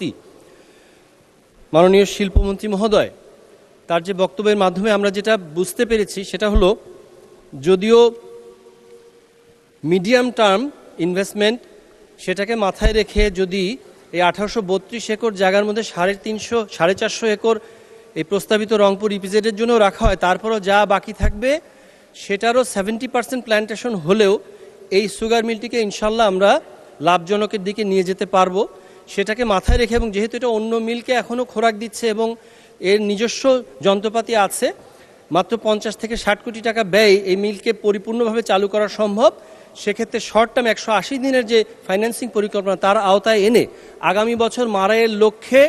সভাপতি মাননীয় শিল্পমন্ত্রী মহোদয়, তার যে বক্তব্যের মাধ্যমে আমরা যেটা বুঝতে পেরেছি সেটা হলো, যদিও মিডিয়াম টার্ম ইনভেস্টমেন্ট সেটাকে মাথায় রেখে যদি এই 1832 একর জায়গার মধ্যে 450 একর এই প্রস্তাবিত রংপুর ইপিজেডের জন্য রাখা হয়, তারপরও যা বাকি থাকবে সেটারও 70% প্ল্যান্টেশন হলেও এই সুগার মিলটিকে ইনশাল্লাহ আমরা লাভজনকের দিকে নিয়ে যেতে পারবো। সেটাকে মাথায় রেখে, এবং যেহেতু এটা অন্য মিলকে এখনও খোরাক দিচ্ছে এবং এর নিজস্ব যন্ত্রপাতি আছে, মাত্র 50 থেকে 60 কোটি টাকা ব্যয় এই মিলকে পরিপূর্ণভাবে চালু করা সম্ভব। সেক্ষেত্রে শর্ট টার্ম 180 দিনের যে ফাইন্যান্সিং পরিকল্পনা তার আওতায় এনে আগামী বছর মারাইয়ের লক্ষ্যে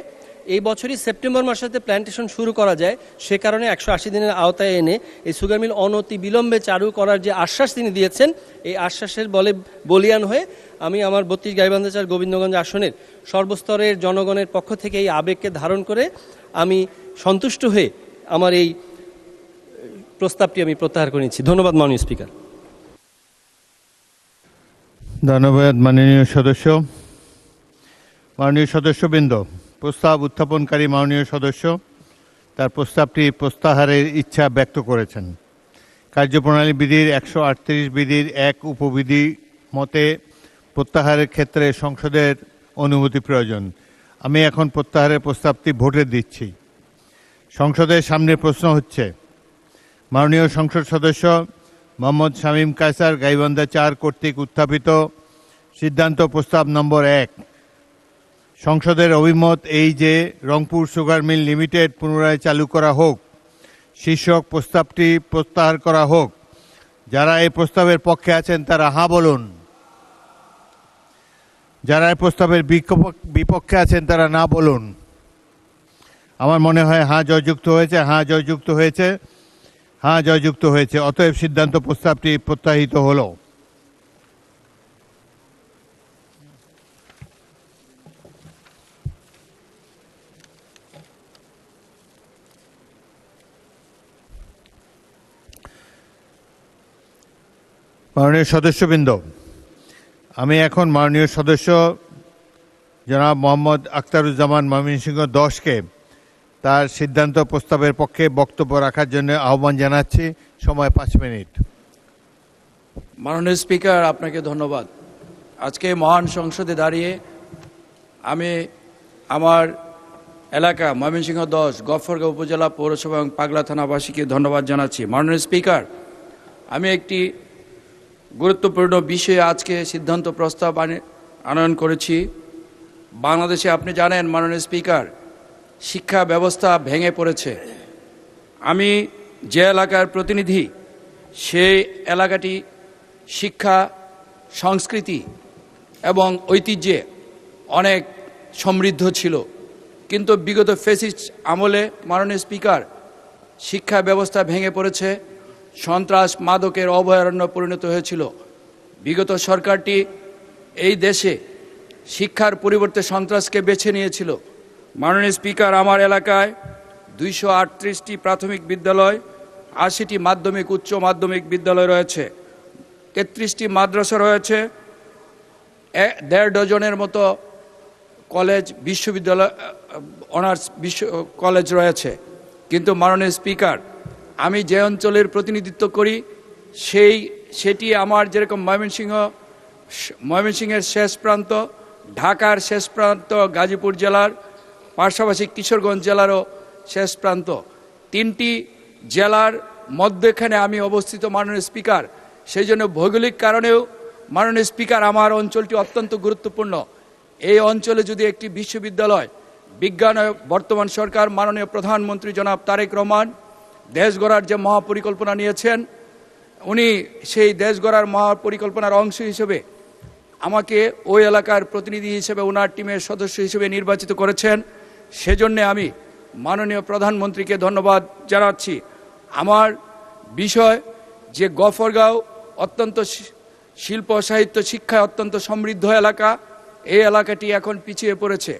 এই বছরই সেপ্টেম্বর মাসেতে প্ল্যান্টেশন শুরু করা যায়, সে কারণে 180 দিনের আওতায় এনে এই সুগার মিল অনতি বিলম্বে চালু করার যে আশ্বাস তিনি দিয়েছেন, এই আশ্বাসের বলিয়ান হয়ে আমি আমার 32 গাইবান্ধা 4 গোবিন্দগঞ্জ আসনের সর্বস্তরের জনগণের পক্ষ থেকে এই আবেগকে ধারণ করে আমি সন্তুষ্ট হয়ে আমার এই প্রস্তাবটি আমি প্রত্যাহার করে নিচ্ছি। ধন্যবাদ মাননীয় স্পিকার। ধন্যবাদ মাননীয় সদস্য। মাননীয় সদস্যবৃন্দ, প্রস্তাব উত্থাপনকারী মাননীয় সদস্য তার প্রস্তাবটি প্রত্যাহারের ইচ্ছা ব্যক্ত করেছেন। কার্যপ্রণালী বিধির 138 বিধির 1 উপবিধি মতে প্রত্যাহারের ক্ষেত্রে সংসদের অনুমতি প্রয়োজন। আমি এখন প্রত্যাহারের প্রস্তাবটি ভোটে দিচ্ছি। সংসদের সামনে প্রশ্ন হচ্ছে, মাননীয় সংসদ সদস্য মোহাম্মদ শামীম কায়সার গাইবান্ধা 4 কর্তৃক উত্থাপিত সিদ্ধান্ত প্রস্তাব নম্বর 1, সংসদের অভিমত এই যে রংপুর সুগার মিল লিমিটেড পুনরায় চালু করা হোক শীর্ষক প্রস্তাবটি প্রত্যাহার করা হোক। যারা এই প্রস্তাবের পক্ষে আছেন তারা হাঁ বলুন। যারা এই প্রস্তাবের বিপক্ষে আছেন তারা না বলুন। আমার মনে হয় হাঁ জয়যুক্ত হয়েছে, হাঁ জয়যুক্ত হয়েছে, হাঁ জয়যুক্ত হয়েছে। অতএব সিদ্ধান্ত প্রস্তাবটি প্রত্যাহিত হলো। মাননীয় সদস্যবৃন্দ, আমি এখন মাননীয় সদস্য জনাব মোহাম্মদ আখতারুজ্জামান ময়মনসিংহ 10কে তার সিদ্ধান্ত প্রস্তাবের পক্ষে বক্তব্য রাখার জন্য আহ্বান জানাচ্ছি। সময় 5 মিনিট। মাননীয় স্পিকার, আপনাকে ধন্যবাদ। আজকে মহান সংসদে দাঁড়িয়ে আমি আমার এলাকা ময়মনসিংহ 10 গফরগাঁও উপজেলা পৌরসভা এবং পাগলা থানাবাসীকে ধন্যবাদ জানাচ্ছি। মাননীয় স্পিকার, আমি একটি গুরুত্বপূর্ণ বিষয়ে আজকে সিদ্ধান্ত প্রস্তাব আনয়ন করেছি। বাংলাদেশে আপনি জানেন মাননীয় স্পিকার, শিক্ষা ব্যবস্থা ভেঙে পড়েছে। আমি যে এলাকার প্রতিনিধি, সেই এলাকাটি শিক্ষা, সংস্কৃতি এবং ঐতিহ্যে অনেক সমৃদ্ধ ছিল, কিন্তু বিগত ফ্যাসিস্ট আমলে মাননীয় স্পিকার শিক্ষা ব্যবস্থা ভেঙে পড়েছে, সন্ত্রাস মাদকের অভয়ারণ্য পরিণত হয়েছিল। বিগত সরকারটি এই দেশে শিক্ষার পরিবর্তে সন্ত্রাসকে বেছে নিয়েছিল। মাননীয় স্পিকার, আমার এলাকায় 238টি প্রাথমিক বিদ্যালয়, 80টি মাধ্যমিক উচ্চ মাধ্যমিক বিদ্যালয় রয়েছে, 33টি মাদ্রাসা রয়েছে, 1.5 ডজনের মতো কলেজ, বিশ্ববিদ্যালয়, অনার্স কলেজ রয়েছে। কিন্তু মাননীয় স্পিকার, আমি যে অঞ্চলের প্রতিনিধিত্ব করি সেটি আমার যেরকম ময়মনসিংহের শেষ প্রান্ত, ঢাকার শেষ প্রান্ত, গাজীপুর জেলার পাশাপাশি কিশোরগঞ্জ জেলারও শেষ প্রান্ত, 3টি জেলার মধ্যখানে আমি অবস্থিত মাননীয় স্পিকার। সেই জন্য ভৌগোলিক কারণেও মাননীয় স্পিকার আমার অঞ্চলটি অত্যন্ত গুরুত্বপূর্ণ। এই অঞ্চলে যদি একটি বিশ্ববিদ্যালয়, বিজ্ঞান, বর্তমান সরকার মাননীয় প্রধানমন্ত্রী জনাব তারেক রহমান দেশ গড়ার যে মহাপরিকল্পনা নিয়েছেন, উনি সেই দেশ গড়ার মহাপরিকল্পনার অংশ হিসেবে আমাকে ওই এলাকার প্রতিনিধি হিসেবে ওনার টিমের সদস্য হিসেবে নির্বাচিত করেছেন। সেজন্য আমি মাননীয় প্রধানমন্ত্রীকে ধন্যবাদ জানাচ্ছি। আমার বিষয় যে গফরগাঁও অত্যন্ত শিল্প, সাহিত্য, শিক্ষায় অত্যন্ত সমৃদ্ধ এলাকা, এই এলাকাটি এখন পিছিয়ে পড়েছে।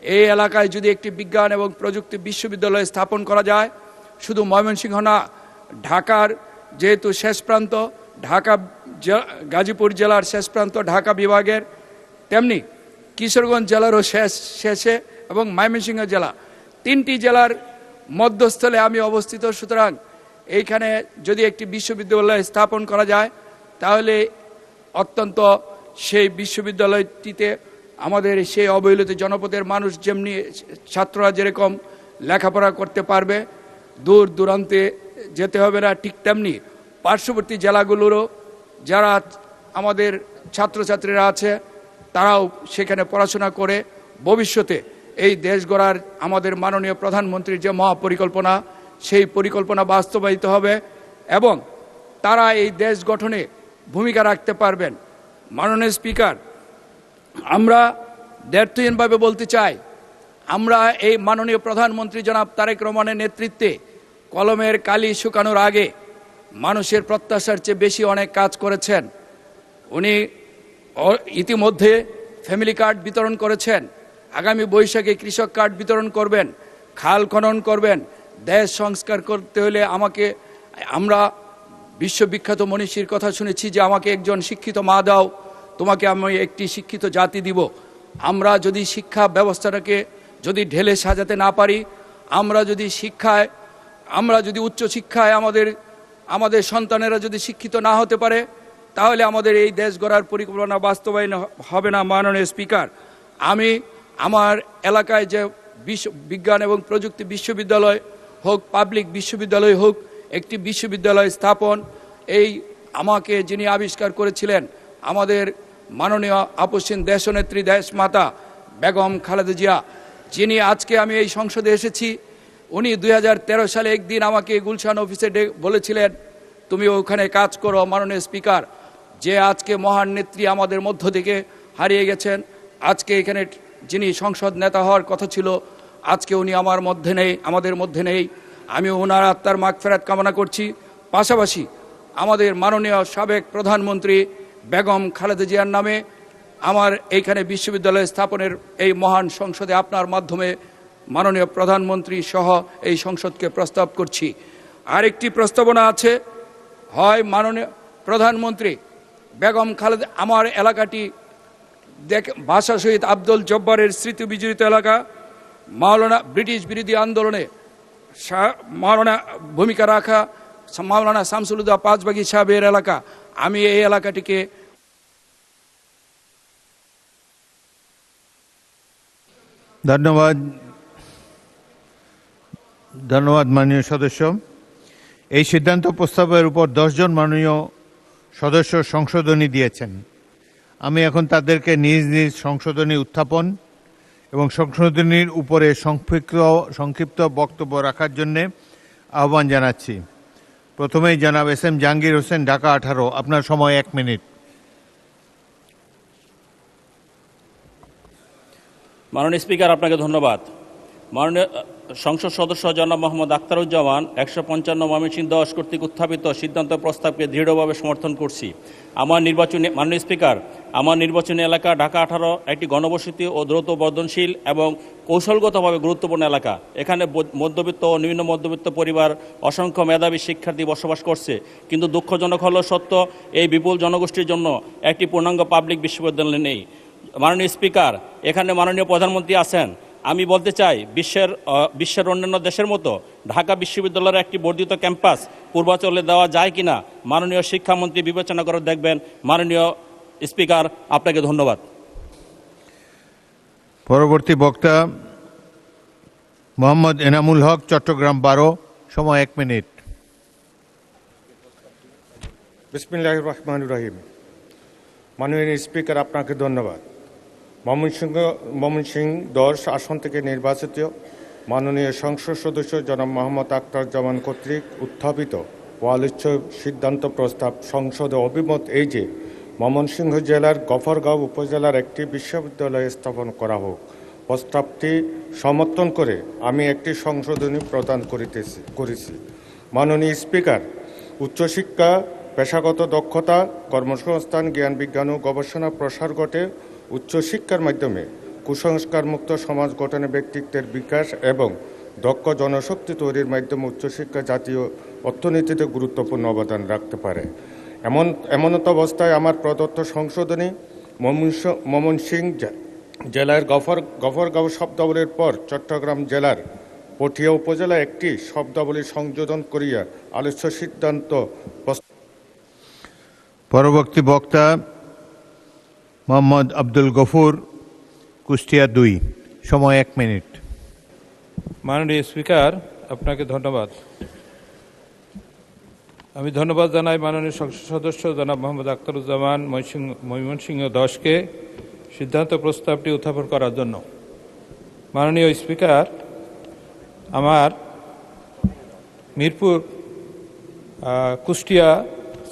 এই এলাকায় যদি একটি বিজ্ঞান এবং প্রযুক্তি বিশ্ববিদ্যালয় স্থাপন করা যায়, শুধু ময়মনসিংহ না, ঢাকার যেহেতু শেষ প্রান্ত, ঢাকা গাজীপুর জেলার শেষ প্রান্ত ঢাকা বিভাগের, তেমনি কিশোরগঞ্জ জেলারও শেষে এবং ময়মনসিংহ জেলা, তিনটি জেলার মধ্যস্থলে আমি অবস্থিত। সুতরাং এইখানে যদি একটি বিশ্ববিদ্যালয় স্থাপন করা যায় তাহলে অত্যন্ত সেই বিশ্ববিদ্যালয়টিতে আমাদের সেই অবহেলিত জনপদের মানুষ যেমনি ছাত্ররা যেরকম লেখাপড়া করতে পারবে, দূর দূরান্তে যেতে হবে না, ঠিক তেমনি পার্শ্ববর্তী জেলাগুলোরও যারা আমাদের ছাত্রছাত্রীরা আছে তারাও সেখানে পড়াশোনা করে ভবিষ্যতে এই দেশ গড়ার আমাদের মাননীয় প্রধানমন্ত্রীর যে মহাপরিকল্পনা সেই পরিকল্পনা বাস্তবায়িত হবে এবং তারা এই দেশ গঠনে ভূমিকা রাখতে পারবেন। মাননীয় স্পিকার, আমরা দ্ব্যর্থহীনভাবে বলতে চাই, আমরা এই মাননীয় প্রধানমন্ত্রী জনাব তারেক রহমানের নেতৃত্বে কলমের কালি শুকানোর আগে মানুষের প্রত্যাশার চেয়ে বেশি অনেক কাজ করেছেন। উনি ইতিমধ্যে ফ্যামিলি কার্ড বিতরণ করেছেন, আগামী বৈশাখে কৃষক কার্ড বিতরণ করবেন, খাল খনন করবেন। দেশ সংস্কার করতে হলে আমরা বিশ্ববিখ্যাত মনীষীর কথা শুনেছি যে আমাকে একজন শিক্ষিত মা দাও, তোমাকে আমি একটি শিক্ষিত জাতি দিব। আমরা যদি শিক্ষা ব্যবস্থাটাকে যদি ঢেলে সাজাতে না পারি, আমরা যদি উচ্চশিক্ষায় আমাদের সন্তানেরা যদি শিক্ষিত না হতে পারে তাহলে আমাদের এই দেশ গড়ার পরিকল্পনা বাস্তবায়ন হবে না। মাননীয় স্পিকার, আমি আমার এলাকায় যে বিজ্ঞান এবং প্রযুক্তি বিশ্ববিদ্যালয় হোক, পাবলিক বিশ্ববিদ্যালয় হোক, একটি বিশ্ববিদ্যালয় স্থাপন আমাকে যিনি আবিষ্কার করেছিলেন আমাদের মাননীয় আপসীন দেশনেত্রী দেশমাতা বেগম খালেদা জিয়া, যিনি আজকে আমি এই সংসদে এসেছি, উনি 2013 সালে একদিন আমাকে গুলশান অফিসে বলেছিলেন তুমি ওখানে কাজ করো। মাননীয় স্পিকার, যে আজকে মহান নেত্রী আমাদের মধ্য থেকে হারিয়ে গেছেন, আজকে এখানে যিনি সংসদ নেতা হওয়ার কথা ছিল আজকে উনি আমাদের মধ্যে নেই। আমি ওনার আত্মার মাগফিরাত কামনা করছি। পাশাপাশি আমাদের মাননীয় সাবেক প্রধানমন্ত্রী বেগম খালেদা জিয়ার নামে আমার এইখানে বিশ্ববিদ্যালয় স্থাপনের এই মহান সংসদে আপনার মাধ্যমে মাননীয় প্রধানমন্ত্রী সহ এই সংসদকে প্রস্তাব করছি। আরেকটি প্রস্তাবনা আছে, হয় মাননীয় প্রধানমন্ত্রী বেগম খালেদা, আমার এলাকাটি ভাষা শহীদ আব্দুল জব্বারের স্মৃতি বিজড়িত এলাকা, ব্রিটিশ বিরোধী আন্দোলনে ভূমিকা রাখা মাওলানা শামসুল হুদা পাঁচবাগী সাহেবের এলাকা, আমি এই এলাকাটিকে ধন্যবাদ মাননীয় সদস্য। এই সিদ্ধান্ত প্রস্তাবের উপর 10 জন মাননীয় সদস্য সংশোধনী দিয়েছেন। আমি এখন তাদেরকে নিজ নিজ সংশোধনী উত্থাপন এবং সংশোধনীর উপরে সংক্ষিপ্ত বক্তব্য রাখার জন্য আহ্বান জানাচ্ছি। প্রথমেই জনাব এস.এম. জাহাঙ্গীর হোসেন, ঢাকা 18। আপনার সময় 1 মিনিট। মাননীয় স্পিকার, আপনাকে ধন্যবাদ। মাননীয় সংসদ সদস্য জনাব মোহাম্মদ আখতারুজ্জামান 155 ময়মনসিংহ 10 কর্তৃক উত্থাপিত সিদ্ধান্ত প্রস্তাবকে দৃঢ়ভাবে সমর্থন করছি। মাননীয় স্পিকার, আমার নির্বাচনী এলাকা ঢাকা 18 একটি ঘনবসতি ও দ্রুত বর্ধনশীল এবং কৌশলগতভাবে গুরুত্বপূর্ণ এলাকা। এখানে মধ্যবিত্ত ও নিম্ন মধ্যবিত্ত পরিবার অসংখ্য মেধাবী শিক্ষার্থী বসবাস করছে, কিন্তু দুঃখজনক হলো সত্য, এই বিপুল জনগোষ্ঠীর জন্য একটি পূর্ণাঙ্গ পাবলিক বিশ্ববিদ্যালয় নেই। মাননীয় স্পিকার, এখানে মাননীয় প্রধানমন্ত্রী আছেন। আমি বলতে চাই, বিশ্বের অন্যান্য দেশের মতো ঢাকা বিশ্ববিদ্যালয়ের একটি বর্ধিত ক্যাম্পাস পূর্বাঞ্চলে দেওয়া যায় কিনা মাননীয় শিক্ষামন্ত্রী বিবেচনা করে দেখবেন। মাননীয় স্পিকার, আপনাকে ধন্যবাদ। পরবর্তী বক্তা মোহাম্মদ এনামুল হক, চট্টগ্রাম 12। সময় 1 মিনিট। বিসমিল্লাহির রহমানির রহিম। মাননীয় স্পিকার, আপনাকে ধন্যবাদ। ময়মনসিংহ 10 আসন থেকে নির্বাচিত মাননীয় সংসদ সদস্য জনাব মোহাম্মদ আখতারুজ্জামান কর্তৃক উত্থাপিত ওয়ালিচ্ছ সিদ্ধান্ত প্রস্তাব সংসদে অভিমত এই যে ময়মনসিংহ জেলার গফরগাঁও উপজেলার একটি বিশ্ববিদ্যালয় স্থাপন করা হোক। প্রস্তাবটি সমর্থন করে আমি একটি সংশোধনী প্রদান করেছি। মাননীয় স্পিকার, উচ্চশিক্ষা, পেশাগত দক্ষতা, কর্মসংস্থান, জ্ঞান বিজ্ঞান ও গবেষণা প্রসার ঘটে। উচ্চশিক্ষার মাধ্যমে কুসংস্কারমুক্ত সমাজ গঠনে ব্যক্তিত্বের বিকাশ এবং দক্ষ জনশক্তি তৈরির মাধ্যমে উচ্চশিক্ষা জাতীয় অর্থনীতিতে গুরুত্বপূর্ণ অবদান রাখতে পারে। এমনত অবস্থায় আমার প্রদত্ত সংশোধনী ময়মনসিংহ জেলার গফরগাঁও শব্দাবলীর পর চট্টগ্রাম জেলার পটিয়া উপজেলা একটি শব্দাবলী সংযোজন করিয়া আলোচ্য সিদ্ধান্ত পরবর্তী বক্তা মোহাম্মদ আব্দুল গফুর, কুষ্টিয়া 2, সময় 1 মিনিট। মাননীয় স্পিকার, আপনাকে ধন্যবাদ। আমি ধন্যবাদ জানাই মাননীয় সংসদ সদস্য জনাব মোহাম্মদ আখতারুজ্জামান ময়মনসিংহ 10কে সিদ্ধান্ত প্রস্তাবটি উত্থাপন করার জন্য। মাননীয় স্পিকার, আমার মিরপুর কুষ্টিয়া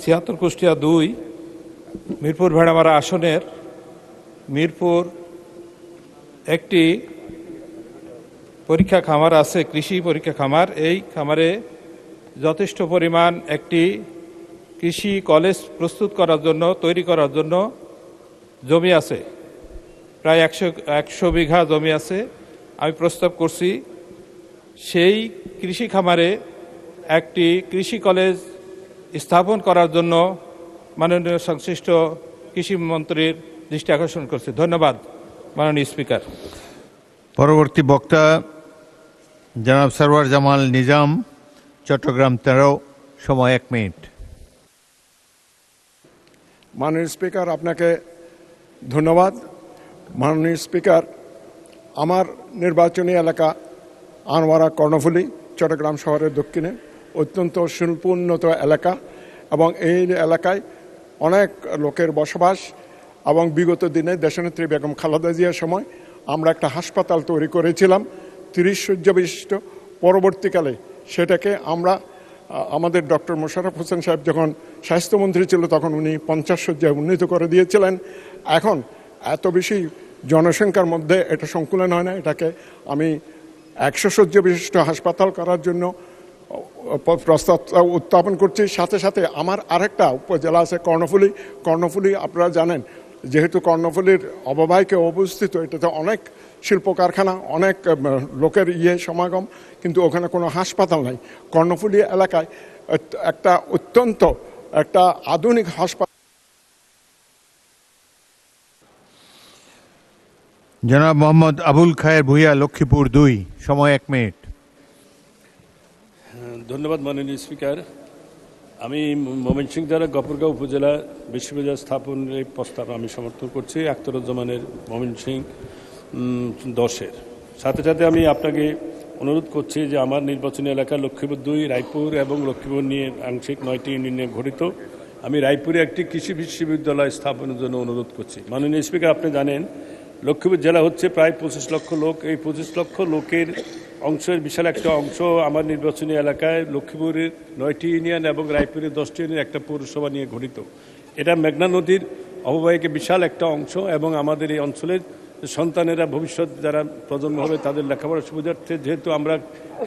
76 কুষ্টিয়া 2 মিরপুর ভেড়ামারা আসনের মিরপুর একটি পরীক্ষা খামার আছে, কৃষি পরীক্ষা খামার। এই খামারে যথেষ্ট পরিমাণ একটি কৃষি কলেজ প্রস্তুত করার জন্য, তৈরি করার জন্য জমি আছে, প্রায় 100 বিঘা জমি আছে। আমি প্রস্তাব করছি সেই কৃষি খামারে একটি কৃষি কলেজ স্থাপন করার জন্য মাননীয় সংশ্লিষ্ট কৃষি মন্ত্রীর দৃষ্টি আকর্ষণ করছি। ধন্যবাদ মাননীয় স্পিকার। পরবর্তী বক্তা জনাব সরওয়ার জামাল নিজাম, চট্টগ্রাম 13, সময় 1 মিনিট। মাননীয় স্পিকার, আপনাকে ধন্যবাদ। মাননীয় স্পিকার, আমার নির্বাচনী এলাকা আনোয়ারা কর্ণফুলী, চট্টগ্রাম শহরের দক্ষিণে, অত্যন্ত শিল্পোন্নত এলাকা এবং এই এলাকায় অনেক লোকের বসবাস। এবং বিগত দিনে দেশনেত্রী বেগম খালেদা জিয়ার সময় আমরা একটা হাসপাতাল তৈরি করেছিলাম 30 শয্যা বিশিষ্ট। পরবর্তীকালে সেটাকে আমরা আমাদের ডক্টর মোশাররফ হোসেন সাহেব যখন স্বাস্থ্যমন্ত্রী ছিল তখন উনি 50 শয্যায় উন্নীত করে দিয়েছিলেন। এখন এত বেশি জনসংখ্যার মধ্যে এটা সংকুলন হয় না, এটাকে আমি 100 শয্যা বিশিষ্ট হাসপাতাল করার জন্য প্রস্তাব উত্থাপন করছি। সাথে সাথে আমার আরেকটা উপজেলা আছে কর্ণফুলী। আপনারা জানেন যেহেতু কর্ণফুলীর অববাহিকে অবস্থিত, এটাতে অনেক শিল্প কারখানা, অনেক লোকের সমাগম, কিন্তু ওখানে কোনো হাসপাতাল নাই। কর্ণফুলী এলাকায় একটা অত্যন্ত একটা আধুনিক হাসপাতাল। জনাব মোহাম্মদ আবুল খায়ের ভূঁইয়া, লক্ষ্মীপুর 2, সময় 1 মিনিট। ধন্যবাদ মাননীয় স্পিকার। আমি ময়মনসিংহ জেলার গফরগাঁও উপজেলা বিশ্ববিদ্যালয় স্থাপনের এই প্রস্তাব আমি সমর্থন করছি, আখতারুজ্জামানের ময়মনসিংহ 10-এর। সাথে সাথে আমি আপনাকে অনুরোধ করছি যে আমার নির্বাচনী এলাকা লক্ষ্মীপুর 2, রায়পুর এবং লক্ষ্মীপুর নিয়ে আংশিক 9টি ইউনিয়ন নিয়ে গঠিত। আমি রায়পুরে একটি কৃষি বিশ্ববিদ্যালয় স্থাপনের জন্য অনুরোধ করছি। মাননীয় স্পিকার, আপনি জানেন লক্ষ্মীপুর জেলা হচ্ছে প্রায় 25 লক্ষ লোক। এই 25 লক্ষ লোকের অংশের বিশাল একটা অংশ আমার নির্বাচনী এলাকায় লক্ষ্মীপুরের 9টি ইউনিয়ন এবং রায়পুরের 10টি ইউনিয়ন একটা পৌরসভা নিয়ে গঠিত। এটা মেঘনা নদীর অববাহিকে বিশাল একটা অংশ এবং আমাদের এই অঞ্চলের সন্তানেরা ভবিষ্যৎ যারা প্রজন্ম হবে তাদের লেখাপড়ার সুবিধার্থে যেহেতু আমরা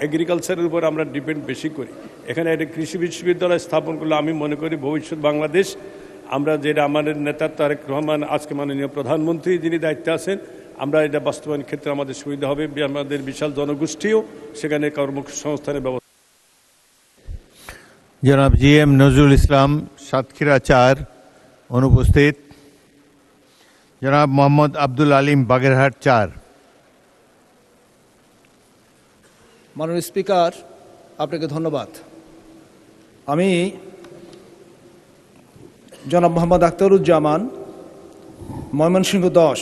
এগ্রিকালচারের উপর আমরা ডিপেন্ড বেশি করি, এখানে একটা কৃষি বিশ্ববিদ্যালয় স্থাপন করলে আমি মনে করি ভবিষ্যৎ বাংলাদেশ আমরা যেটা আমাদের নেতা তারেক রহমান, আজকে মাননীয় প্রধানমন্ত্রী যিনি দায়িত্বে আছেন, আমরা এটা বাস্তবায়ন ক্ষেত্রে আমাদের সুবিধা হবে, আমাদের বিশাল জনগোষ্ঠীও সেখানে কর্মসংস্থানের ব্যবস্থা। জনাব GM নজরুল ইসলাম, সাতক্ষীরা 4, অনুপস্থিত। জনাব মোহাম্মদ আব্দুল আলিম, বাগেরহাট 4। মাননীয় স্পিকার, আপনাকে ধন্যবাদ। আমি জনাব মোহাম্মদ আখতারুজ্জামান ময়মনসিংহ 10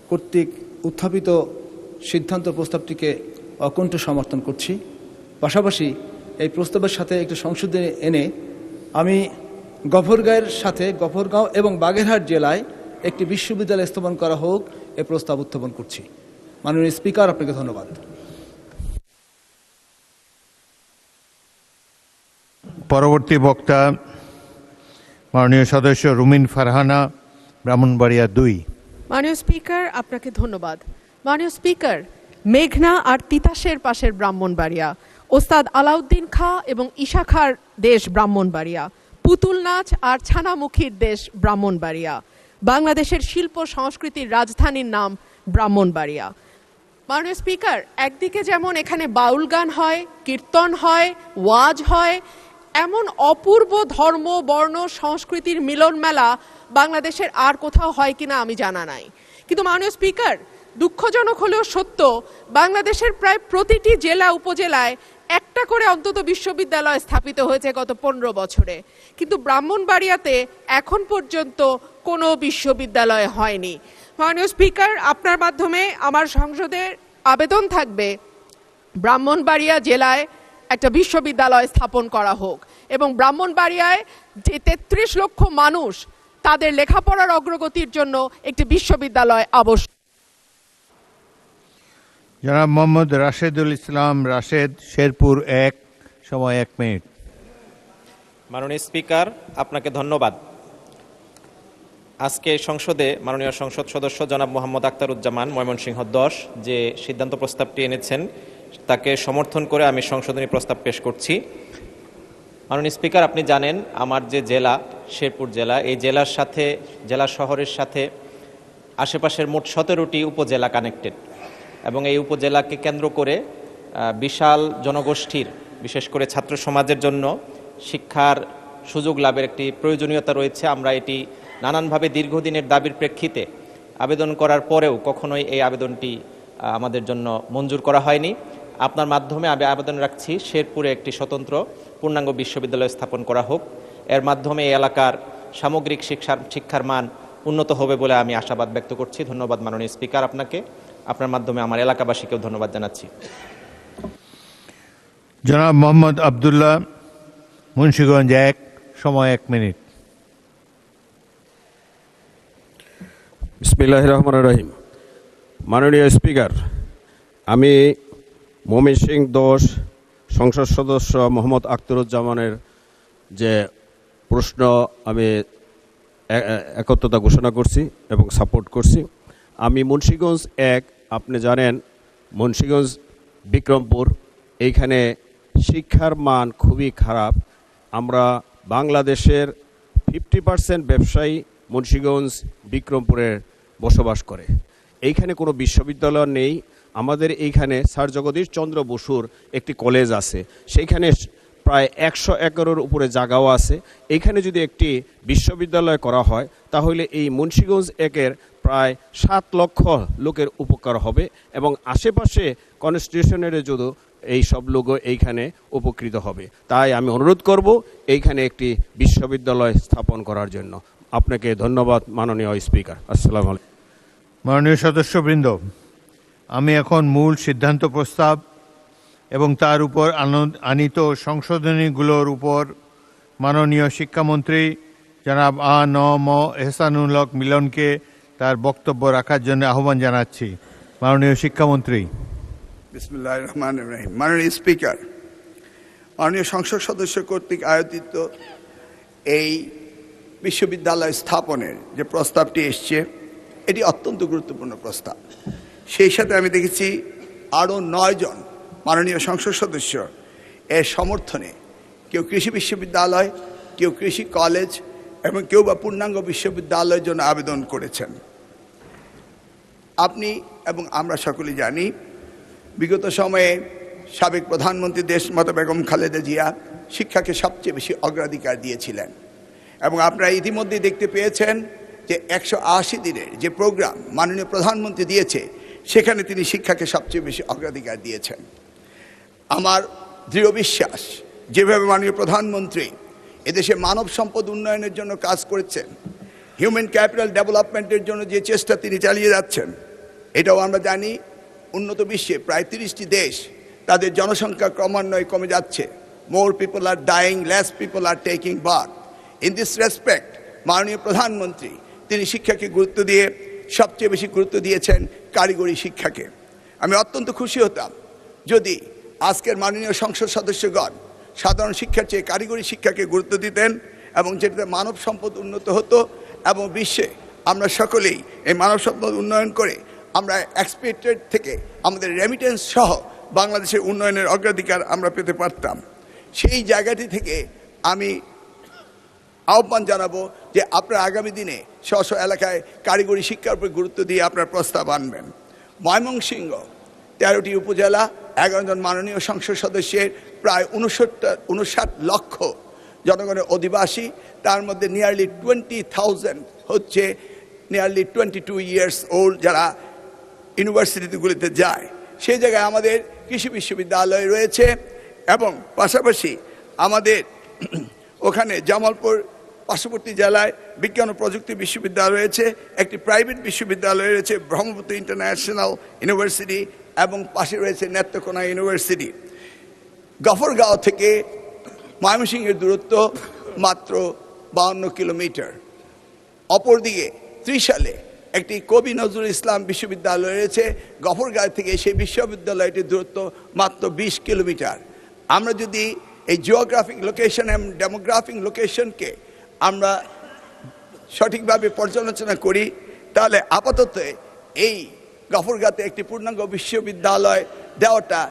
কর্তৃক উত্থাপিত সিদ্ধান্ত প্রস্তাবটিকে অকুণ্ঠ সমর্থন করছি। পাশাপাশি এই প্রস্তাবের সাথে একটি সংশোধন এনে আমি গফরগাঁও এবং বাগেরহাট জেলায় একটি বিশ্ববিদ্যালয় স্থাপন করা হোক এ প্রস্তাব উত্থাপন করছি। মাননীয় স্পিকার, আপনাকে ধন্যবাদ। পরবর্তী বক্তা মাননীয় সদস্য রুমিন ফারহানা, ব্রাহ্মণবাড়িয়া 2। মাননীয় স্পিকার, আপনাকে ধন্যবাদ। মাননীয় স্পিকার, মেঘনা আর তিতাসের পাশের ব্রাহ্মণবাড়িয়া, ওস্তাদ আলাউদ্দিন খাঁ এবং ঈশা খাঁর দেশ ব্রাহ্মণবাড়িয়া, পুতুল নাচ আর ছানামুখীর দেশ ব্রাহ্মণবাড়িয়া, বাংলাদেশের শিল্প সংস্কৃতির রাজধানীর নাম ব্রাহ্মণবাড়িয়া। মাননীয় স্পিকার, একদিকে যেমন এখানে বাউল গান হয়, কীর্তন হয়, ওয়াজ হয়, এমন অপূর্ব ধর্ম বর্ণ সংস্কৃতির মিলন মেলা বাংলাদেশের আর কোথাও হয় কিনা আমি জানা নাই। কিন্তু মাননীয় স্পিকার, দুঃখজনক হলেও সত্য, বাংলাদেশের প্রায় প্রতিটি জেলা উপজেলায় একটা করে অন্তত বিশ্ববিদ্যালয় স্থাপিত হয়েছে গত 15 বছরে, কিন্তু ব্রাহ্মণবাড়িয়াতে এখন পর্যন্ত কোনো বিশ্ববিদ্যালয় হয়নি। মাননীয় স্পিকার, আপনার মাধ্যমে আমার সংসদের আবেদন থাকবে ব্রাহ্মণবাড়িয়া জেলায় একটা বিশ্ববিদ্যালয় স্থাপন করা হোক এবং ব্রাহ্মণবাড়িয়ায় যে 33 লক্ষ মানুষ, তাদের লেখাপড়ার অগ্রগতির জন্য একটি বিশ্ববিদ্যালয় আবশ্যক। জনাব মোহাম্মদ রাশেদুল ইসলাম রাশেদ, শেরপুর 1, সময় 1 মিনিট। মাননীয় স্পিকার, আপনাকে ধন্যবাদ। আজকে সংসদে মাননীয় সংসদ সদস্য জনাব মোহাম্মদ আখতারুজ্জামান ময়মনসিংহ 10 যে সিদ্ধান্ত প্রস্তাবটি এনেছেন তাকে সমর্থন করে আমি সংশোধনী প্রস্তাব পেশ করছি। মাননীয় স্পিকার, আপনি জানেন আমার যে জেলা শেরপুর জেলা, এই জেলার সাথে জেলা শহরের সাথে আশেপাশের মোট 17টি উপজেলা কানেক্টেড এবং এই উপজেলাকে কেন্দ্র করে বিশাল জনগোষ্ঠীর, বিশেষ করে ছাত্র সমাজের জন্য শিক্ষার সুযোগ লাভের একটি প্রয়োজনীয়তা রয়েছে। আমরা এটি নানানভাবে দীর্ঘদিনের দাবির প্রেক্ষিতে আবেদন করার পরেও কখনোই এই আবেদনটি আমাদের জন্য মঞ্জুর করা হয়নি। আপনার মাধ্যমে আমি আবেদন রাখছি শেরপুরে একটি স্বতন্ত্র পূর্ণাঙ্গ বিশ্ববিদ্যালয় স্থাপন করা হোক। এর মাধ্যমে এই এলাকার সামগ্রিক শিক্ষার মান উন্নত হবে বলে আমি আশাবাদ ব্যক্ত করছি। ধন্যবাদ মাননীয় স্পিকার আপনাকে। আপনার মাধ্যমে আমার এলাকাবাসীকেও ধন্যবাদ জানাচ্ছি। জনাব মোহাম্মদ আবদুল্লাহ, মুন্সিগঞ্জ 1, সময় 1 মিনিট। বিসমিল্লাহির রহমানির রহিম। মাননীয় স্পিকার, আমি ময়মনসিংহ 10 সংসদ সদস্য মোহাম্মদ আখতারুজ্জামানের যে প্রশ্ন আমি একত্রতা ঘোষণা করছি এবং সাপোর্ট করছি। আমি মুন্সিগঞ্জ 1, আপনি জানেন মুন্সিগঞ্জ বিক্রমপুর, এইখানে শিক্ষার মান খুবই খারাপ। আমরা বাংলাদেশের 50% ব্যবসায়ী মুন্সিগঞ্জ বিক্রমপুরে বসবাস করে। এইখানে কোনো বিশ্ববিদ্যালয় নেই। আমাদের এইখানে স্যার জগদীশ চন্দ্র বসুর একটি কলেজ আছে, সেইখানে প্রায় 100 একরের উপরে জায়গাও আছে। এইখানে যদি একটি বিশ্ববিদ্যালয় করা হয় তাহলে এই মুন্সিগঞ্জ 1-এর প্রায় 7 লক্ষ লোকের উপকার হবে এবং আশেপাশে কনস্টিটিউশনের যদি এই সব লোক এইখানে উপকৃত হবে। তাই আমি অনুরোধ করব এইখানে একটি বিশ্ববিদ্যালয় স্থাপন করার জন্য। আপনাকে ধন্যবাদ মাননীয় স্পিকার। আসসালামু আলাইকুম। মাননীয় সদস্যবৃন্দ, আমি এখন মূল সিদ্ধান্ত প্রস্তাব এবং তার উপর আনিত সংশোধনীগুলোর উপর মাননীয় শিক্ষামন্ত্রী জনাব আ.ন.ম এহসানুল হক মিলনকে তার বক্তব্য রাখার জন্য আহ্বান জানাচ্ছি। মাননীয় শিক্ষামন্ত্রী। বিসমিল্লাহির রহমানির রহিম। মাননীয় স্পিকার, মাননীয় সংসদ সদস্য কর্তৃক আয়োজিত এই বিশ্ববিদ্যালয় স্থাপনের যে প্রস্তাবটি এসছে, এটি অত্যন্ত গুরুত্বপূর্ণ প্রস্তাব। সেই সাথে আমি দেখেছি আরও 9 জন মাননীয় সংসদ সদস্য এর সমর্থনে, কেউ কৃষি বিশ্ববিদ্যালয়, কেউ কৃষি কলেজ এবং কেউ বা পূর্ণাঙ্গ বিশ্ববিদ্যালয়ের জন্য আবেদন করেছেন। আপনি এবং আমরা সকলেই জানি বিগত সময়ে সাবেক প্রধানমন্ত্রী দেশমাতা বেগম খালেদা জিয়া শিক্ষাকে সবচেয়ে বেশি অগ্রাধিকার দিয়েছিলেন এবং আপনারা ইতিমধ্যেই দেখতে পেয়েছেন যে 180 দিনের যে প্রোগ্রাম মাননীয় প্রধানমন্ত্রী দিয়েছে সেখানে তিনি শিক্ষাকে সবচেয়ে বেশি অগ্রাধিকার দিয়েছেন। আমার দৃঢ় বিশ্বাস যেভাবে মাননীয় প্রধানমন্ত্রী এদেশে মানব সম্পদ উন্নয়নের জন্য কাজ করেছেন, হিউম্যান ক্যাপিটাল ডেভেলপমেন্টের জন্য যে চেষ্টা তিনি চালিয়ে যাচ্ছেন, এটাও আমরা জানি উন্নত বিশ্বে প্রায় 30টি দেশ তাদের জনসংখ্যা ক্রমান্বয়ে কমে যাচ্ছে। More people R dyeing, less people are taking birth. In this respect মাননীয় প্রধানমন্ত্রী তিনি শিক্ষাকে গুরুত্ব দিয়ে সবচেয়ে বেশি গুরুত্ব দিয়েছেন কারিগরি শিক্ষাকে। আমি অত্যন্ত খুশি হতাম যদি আজকের মাননীয় সংসদ সদস্যগণ সাধারণ শিক্ষার চেয়ে কারিগরি শিক্ষাকে গুরুত্ব দিতেন এবং যেটাতে মানব সম্পদ উন্নত হতো এবং বিশ্বে আমরা সকলেই এই মানব সম্পদ উন্নয়ন করে আমরা এক্সপেক্টেড থেকে আমাদের রেমিটেন্স সহ বাংলাদেশের উন্নয়নের অগ্রাধিকার আমরা পেতে পারতাম। সেই জায়গাটি থেকে আমি আহ্বান জানাবো যে আপনারা আগামী দিনে স্ব এলাকায় কারিগরি শিক্ষার উপর গুরুত্ব দিয়ে আপনার প্রস্তাব আনবেন। ময়মনসিংহ 13টি উপজেলা, 11 জন মাননীয় সংসদ সদস্যের প্রায় 59 লক্ষ জনগণের অধিবাসী, তার মধ্যে নিয়ারলি 20,000 হচ্ছে নিয়ারলি 22 ইয়ার্স ওল্ড যারা ইউনিভার্সিটিগুলিতে যায়, সেই জায়গায় আমাদের কৃষি বিশ্ববিদ্যালয় রয়েছে এবং পাশাপাশি আমাদের ওখানে জামালপুর পার্শ্ববর্তী জেলায় বিজ্ঞান ও প্রযুক্তি বিশ্ববিদ্যালয় রয়েছে, একটি প্রাইভেট বিশ্ববিদ্যালয় রয়েছে ব্রহ্মপুত্র ইন্টারন্যাশনাল ইউনিভার্সিটি এবং পাশে রয়েছে নেত্রকোনা ইউনিভার্সিটি। গফরগাঁও থেকে ময়মনসিংহের দূরত্ব মাত্র 52 কিলোমিটার। অপরদিকে ত্রিশালে একটি কবি নজরুল ইসলাম বিশ্ববিদ্যালয় রয়েছে, গফরগাঁও থেকে সেই বিশ্ববিদ্যালয়টির দূরত্ব মাত্র 20 কিলোমিটার। আমরা যদি এই জিওগ্রাফিক লোকেশন এবং ডেমোগ্রাফিক লোকেশনকে আমরা সঠিকভাবে পর্যালোচনা করি, তাহলে আপাতত এই গফরগাঁওতে একটি পূর্ণাঙ্গ বিশ্ববিদ্যালয় দেওয়াটা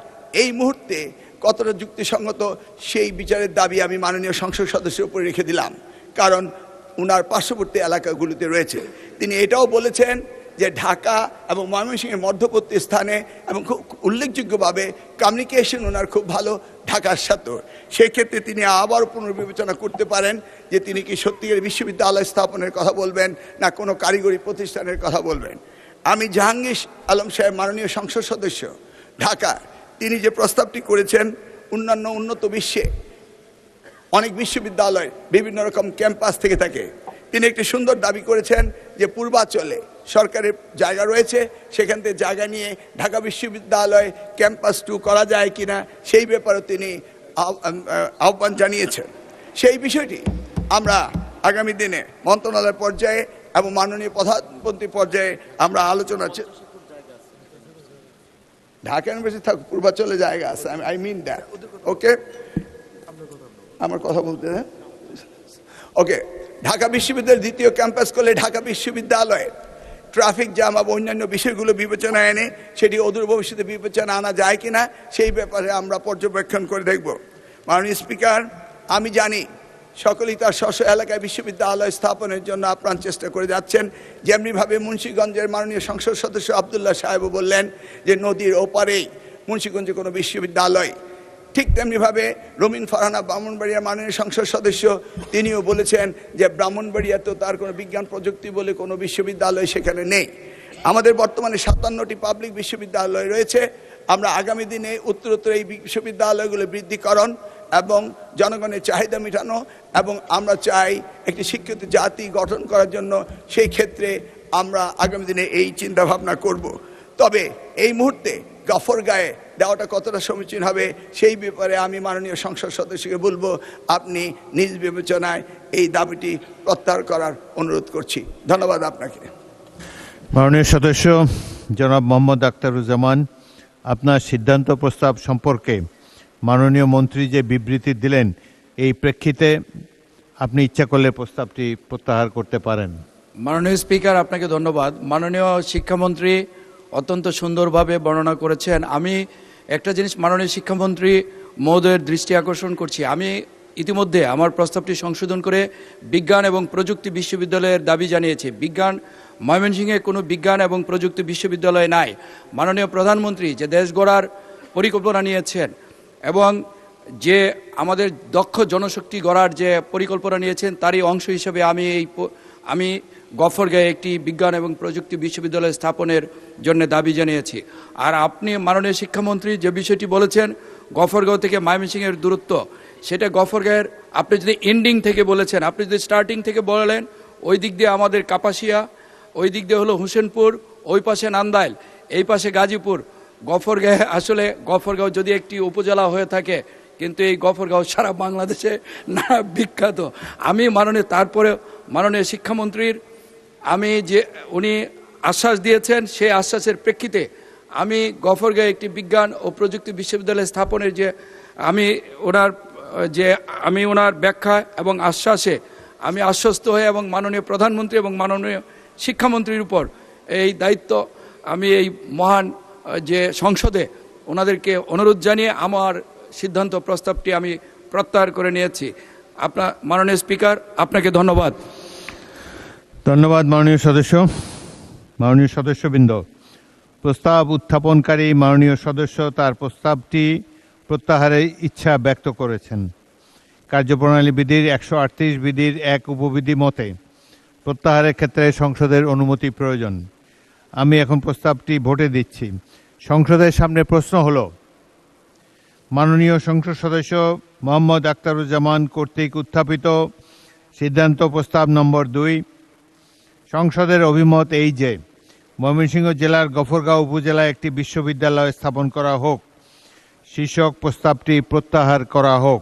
এই মুহূর্তে কতটা যুক্তিসঙ্গত সেই বিচারের দাবি আমি মাননীয় সংসদ সদস্যের উপরে রেখে দিলাম, কারণ ওনার পার্শ্ববর্তী এলাকাগুলিতে রয়েছে। তিনি এটাও বলেছেন যে ঢাকা এবং ময়মনসিংহের মধ্যবর্তী স্থানে এবং খুব উল্লেখযোগ্যভাবে কমিউনিকেশন ওনার খুব ভালো ঢাকার সাথে। সেই ক্ষেত্রে তিনি আবার পুনর্বিবেচনা করতে পারেন যে তিনি কি সত্যিকার বিশ্ববিদ্যালয় স্থাপনের কথা বলবেন না কোনো কারিগরি প্রতিষ্ঠানের কথা বলবেন। আমি জাহাঙ্গীর আলম সাহেব মাননীয় সংসদ সদস্য ঢাকা, তিনি যে প্রস্তাবটি করেছেন অন্যান্য উন্নত বিশ্বে অনেক বিশ্ববিদ্যালয় বিভিন্ন রকম ক্যাম্পাস থেকে থাকে, তিনি একটি সুন্দর দাবি করেছেন যে পূর্বাঞ্চলে সরকারের জায়গা রয়েছে, সেখান থেকে জায়গা নিয়ে ঢাকা বিশ্ববিদ্যালয় ক্যাম্পাস 2 করা যায় কিনা সেই ব্যাপারে তিনি আহ্বান জানিয়েছেন। সেই বিষয়টি আমরা আগামী দিনে মন্ত্রণালয় পর্যায়ে এবং মাননীয় প্রধানমন্ত্রী পর্যায়ে আমরা আলোচনা, ঢাকা ইউনিভার্সিটি থাক পূর্বাঞ্চলে জায়গা আছে, আই মিন দ্যাট। ওকে, আমার কথা বলতে ওকে। ঢাকা বিশ্ববিদ্যালয়ের দ্বিতীয় ক্যাম্পাস করলে ঢাকা বিশ্ববিদ্যালয়ে ট্রাফিক জ্যাম এবং অন্যান্য বিষয়গুলো বিবেচনায় এনে সেটি অদূর ভবিষ্যতে বিবেচনা আনা যায় কিনা সেই ব্যাপারে আমরা পর্যবেক্ষণ করে দেখব। মাননীয় স্পিকার, আমি জানি সকলেই তার স্ব এলাকায় বিশ্ববিদ্যালয় স্থাপনের জন্য আপ্রাণ চেষ্টা করে যাচ্ছেন। যেমনিভাবে মুন্সিগঞ্জের মাননীয় সংসদ সদস্য আবদুল্লাহ সাহেবও বললেন যে নদীর ওপারেই মুন্সিগঞ্জে কোনো বিশ্ববিদ্যালয়, ঠিক তেমনিভাবে রমিন ফারহানা ব্রাহ্মণবাড়িয়ার মাননীয় সংসদ সদস্য তিনিও বলেছেন যে ব্রাহ্মণবাড়িয়াতেও তার কোনো বিজ্ঞান প্রযুক্তি বলে কোনো বিশ্ববিদ্যালয় সেখানে নেই। আমাদের বর্তমানে 57টি পাবলিক বিশ্ববিদ্যালয় রয়েছে। আমরা আগামী দিনে উত্তরোত্তর এই বিশ্ববিদ্যালয়গুলো বৃদ্ধিকরণ এবং জনগণের চাহিদা মেটানো এবং আমরা চাই একটি শিক্ষিত জাতি গঠন করার জন্য, সেই ক্ষেত্রে আমরা আগামী দিনে এই চিন্তা ভাবনা করব। তবে এই মুহূর্তে গফরগাঁয়ে দেওয়াটা কতটা সমীচীন হবে সেই ব্যাপারে আমি মাননীয় সংসদ সদস্যকে বলবো আপনি নিজ বিবেচনায় এই দাবিটি প্রত্যাহার করার অনুরোধ করছি। ধন্যবাদ আপনাকে। মাননীয় সদস্য জনাব মোহাম্মদ আখতারুজ্জামান, আপনার সিদ্ধান্ত প্রস্তাব সম্পর্কে মাননীয় মন্ত্রী যে বিবৃতি দিলেন, এই প্রেক্ষিতে আপনি ইচ্ছা করলে প্রস্তাবটি প্রত্যাহার করতে পারেন। মাননীয় স্পিকার, আপনাকে ধন্যবাদ। মাননীয় শিক্ষামন্ত্রী অত্যন্ত সুন্দরভাবে বর্ণনা করেছেন। আমি একটা জিনিস মাননীয় শিক্ষামন্ত্রী মহোদয়ের দৃষ্টি আকর্ষণ করছি। আমি ইতিমধ্যে আমার প্রস্তাবটি সংশোধন করে বিজ্ঞান এবং প্রযুক্তি বিশ্ববিদ্যালয়ের দাবি জানিয়েছি। ময়মনসিংহে কোনো বিজ্ঞান এবং প্রযুক্তি বিশ্ববিদ্যালয় নাই। মাননীয় প্রধানমন্ত্রী যে দেশ গড়ার পরিকল্পনা নিয়েছেন এবং যে আমাদের দক্ষ জনশক্তি গড়ার যে পরিকল্পনা নিয়েছেন তারই অংশ হিসেবে আমি গফরগাঁয়ে একটি বিজ্ঞান এবং প্রযুক্তি বিশ্ববিদ্যালয় স্থাপনের জন্য দাবি জানিয়েছি। আর আপনি মাননীয় শিক্ষামন্ত্রী যে বিষয়টি বলেছেন গফরগাঁও থেকে ময়মনসিংহের দূরত্ব, সেটা গফরগাঁয়ের আপনি যদি এন্ডিং থেকে বলেছেন, আপনি যদি স্টার্টিং থেকে বলেন ওই দিক দিয়ে আমাদের কাপাসিয়া, ওই দিক দিয়ে হলো হোসেনপুর, ওই পাশে নান্দাইল, এই পাশে গাজীপুর। গফরগাঁও আসলে গফরগাঁও যদি একটি উপজেলা হয়ে থাকে, কিন্তু এই গফরগাঁও সারা বাংলাদেশে না বিখ্যাত। আমি তারপরে মাননীয় শিক্ষামন্ত্রীর যে উনি আশ্বাস দিয়েছেন, সেই আশ্বাসের প্রেক্ষিতে আমি গফরগাঁও একটি বিজ্ঞান ও প্রযুক্তি বিশ্ববিদ্যালয় স্থাপনের আমি ওনার ব্যাখ্যা এবং আশ্বাসে আমি আশ্বস্ত হয়ে এবং মাননীয় প্রধানমন্ত্রী এবং মাননীয় শিক্ষামন্ত্রীর উপর এই দায়িত্ব আমি এই মহান যে সংসদে ওনাদেরকে অনুরোধ জানিয়ে আমার সিদ্ধান্ত প্রস্তাবটি আমি প্রত্যাহার করে নিয়েছি। আপনার মাননীয় স্পিকার, আপনাকে ধন্যবাদ। ধন্যবাদ মাননীয় সদস্য। মাননীয় সদস্যবৃন্দ, প্রস্তাব উত্থাপনকারী মাননীয় সদস্য তার প্রস্তাবটি প্রত্যাহারের ইচ্ছা ব্যক্ত করেছেন। কার্যপ্রণালী বিধির 138 বিধির 1 উপবিধি মতে প্রত্যাহারের ক্ষেত্রে সংসদের অনুমতি প্রয়োজন। আমি এখন প্রস্তাবটি ভোটে দিচ্ছি। সংসদের সামনে প্রশ্ন হলো, মাননীয় সংসদ সদস্য মোহাম্মদ আখতারুজ্জামান কর্তৃক উত্থাপিত সিদ্ধান্ত প্রস্তাব নম্বর 2। সংসদের অভিমত এই যে ময়মনসিংহ জেলার গফরগাঁও উপজেলায় একটি বিশ্ববিদ্যালয় স্থাপন করা হোক। শীর্ষক প্রস্তাবটি প্রত্যাহার করা হোক।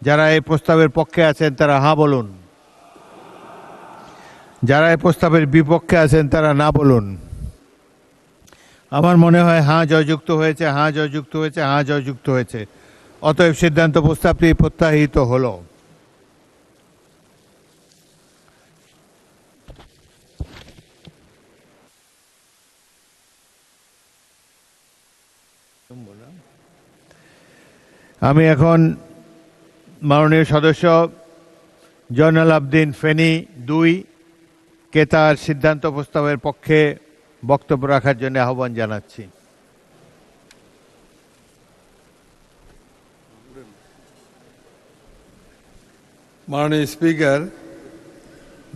যারা এই প্রস্তাবের পক্ষে আছেন তারা হাঁ বলুন। যারা এই প্রস্তাবের বিপক্ষে আছেন তারা না বলুন। আমার মনে হয় হাঁ জয়যুক্ত হয়েছে, হাঁ জয়যুক্ত হয়েছে, হাঁ জয়যুক্ত হয়েছে। অতএব সিদ্ধান্ত প্রস্তাবটি প্রত্যাহিত হলো। আমি এখন মাননীয় সদস্য জয়নাল আবদিন ফেনী 2 কে তার সিদ্ধান্ত প্রস্তাবের পক্ষে বক্তব্য রাখার জন্য আহ্বান জানাচ্ছি। মাননীয় স্পিকার,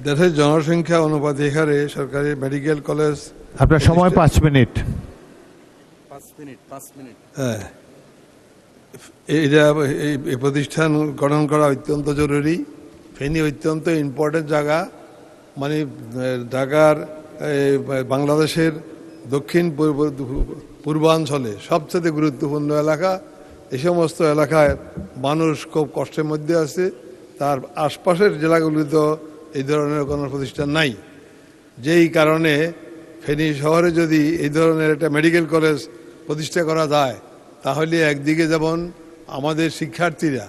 দেশের জনসংখ্যা অনুপাতে হারে সরকারি মেডিকেল কলেজ। আপনার সময় 5 মিনিট। 5 মিনিট। হ্যাঁ, এই প্রতিষ্ঠান গঠন করা অত্যন্ত জরুরি। ফেনী অত্যন্ত ইম্পর্টেন্ট জায়গা, মানে ঢাকার বাংলাদেশের দক্ষিণ পূর্বাঞ্চলে সবচেয়ে গুরুত্বপূর্ণ এলাকা। এই সমস্ত এলাকায় মানুষ খুব কষ্টের মধ্যে আছে। তার আশপাশের জেলাগুলিতে এই ধরনের কোনো প্রতিষ্ঠান নাই। যেই কারণে ফেনী শহরে যদি এই ধরনের একটা মেডিকেল কলেজ প্রতিষ্ঠা করা যায়, তাহলে একদিকে যেমন আমাদের শিক্ষার্থীরা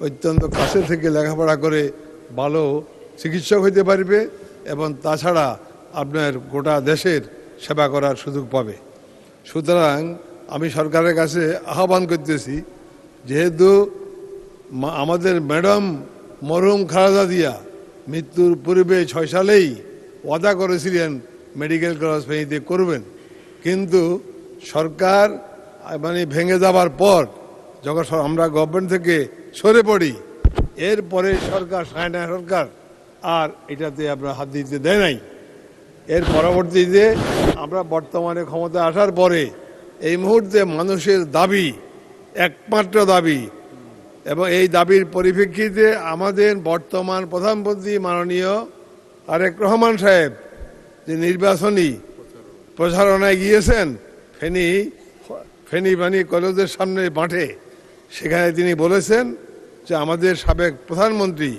অত্যন্ত কাছে থেকে লেখাপড়া করে ভালো চিকিৎসক হইতে পারবে, এবং তাছাড়া আপনার গোটা দেশের সেবা করার সুযোগ পাবে। সুতরাং আমি সরকারের কাছে আহ্বান করতেছি, যেহেতু আমাদের ম্যাডাম মরহুম খালেদা জিয়া মৃত্যুর পূর্বে 6 সালেই ওয়াদা করেছিলেন মেডিকেল কলেজ ফেনীতে করবেন, কিন্তু সরকার মানে ভেঙে যাবার পর যখন আমরা গভর্নমেন্ট থেকে সরে পড়ি, এরপরে সরকার সায়না সরকার আর এটাতে আমরা হাত দিতে দেয় নাই। এর পরবর্তীতে আমরা বর্তমানে ক্ষমতা আসার পরে এই মুহূর্তে মানুষের দাবি, একমাত্র দাবি, এবং এই দাবির পরিপ্রেক্ষিতে আমাদের বর্তমান প্রধানমন্ত্রী মাননীয় তারেক রহমান সাহেব যে নির্বাচনী প্রচারণায় গিয়েছেন ফেনী কলেজের সামনে মাঠে, সেখানে তিনি বলেছেন যে আমাদের সাবেক প্রধানমন্ত্রী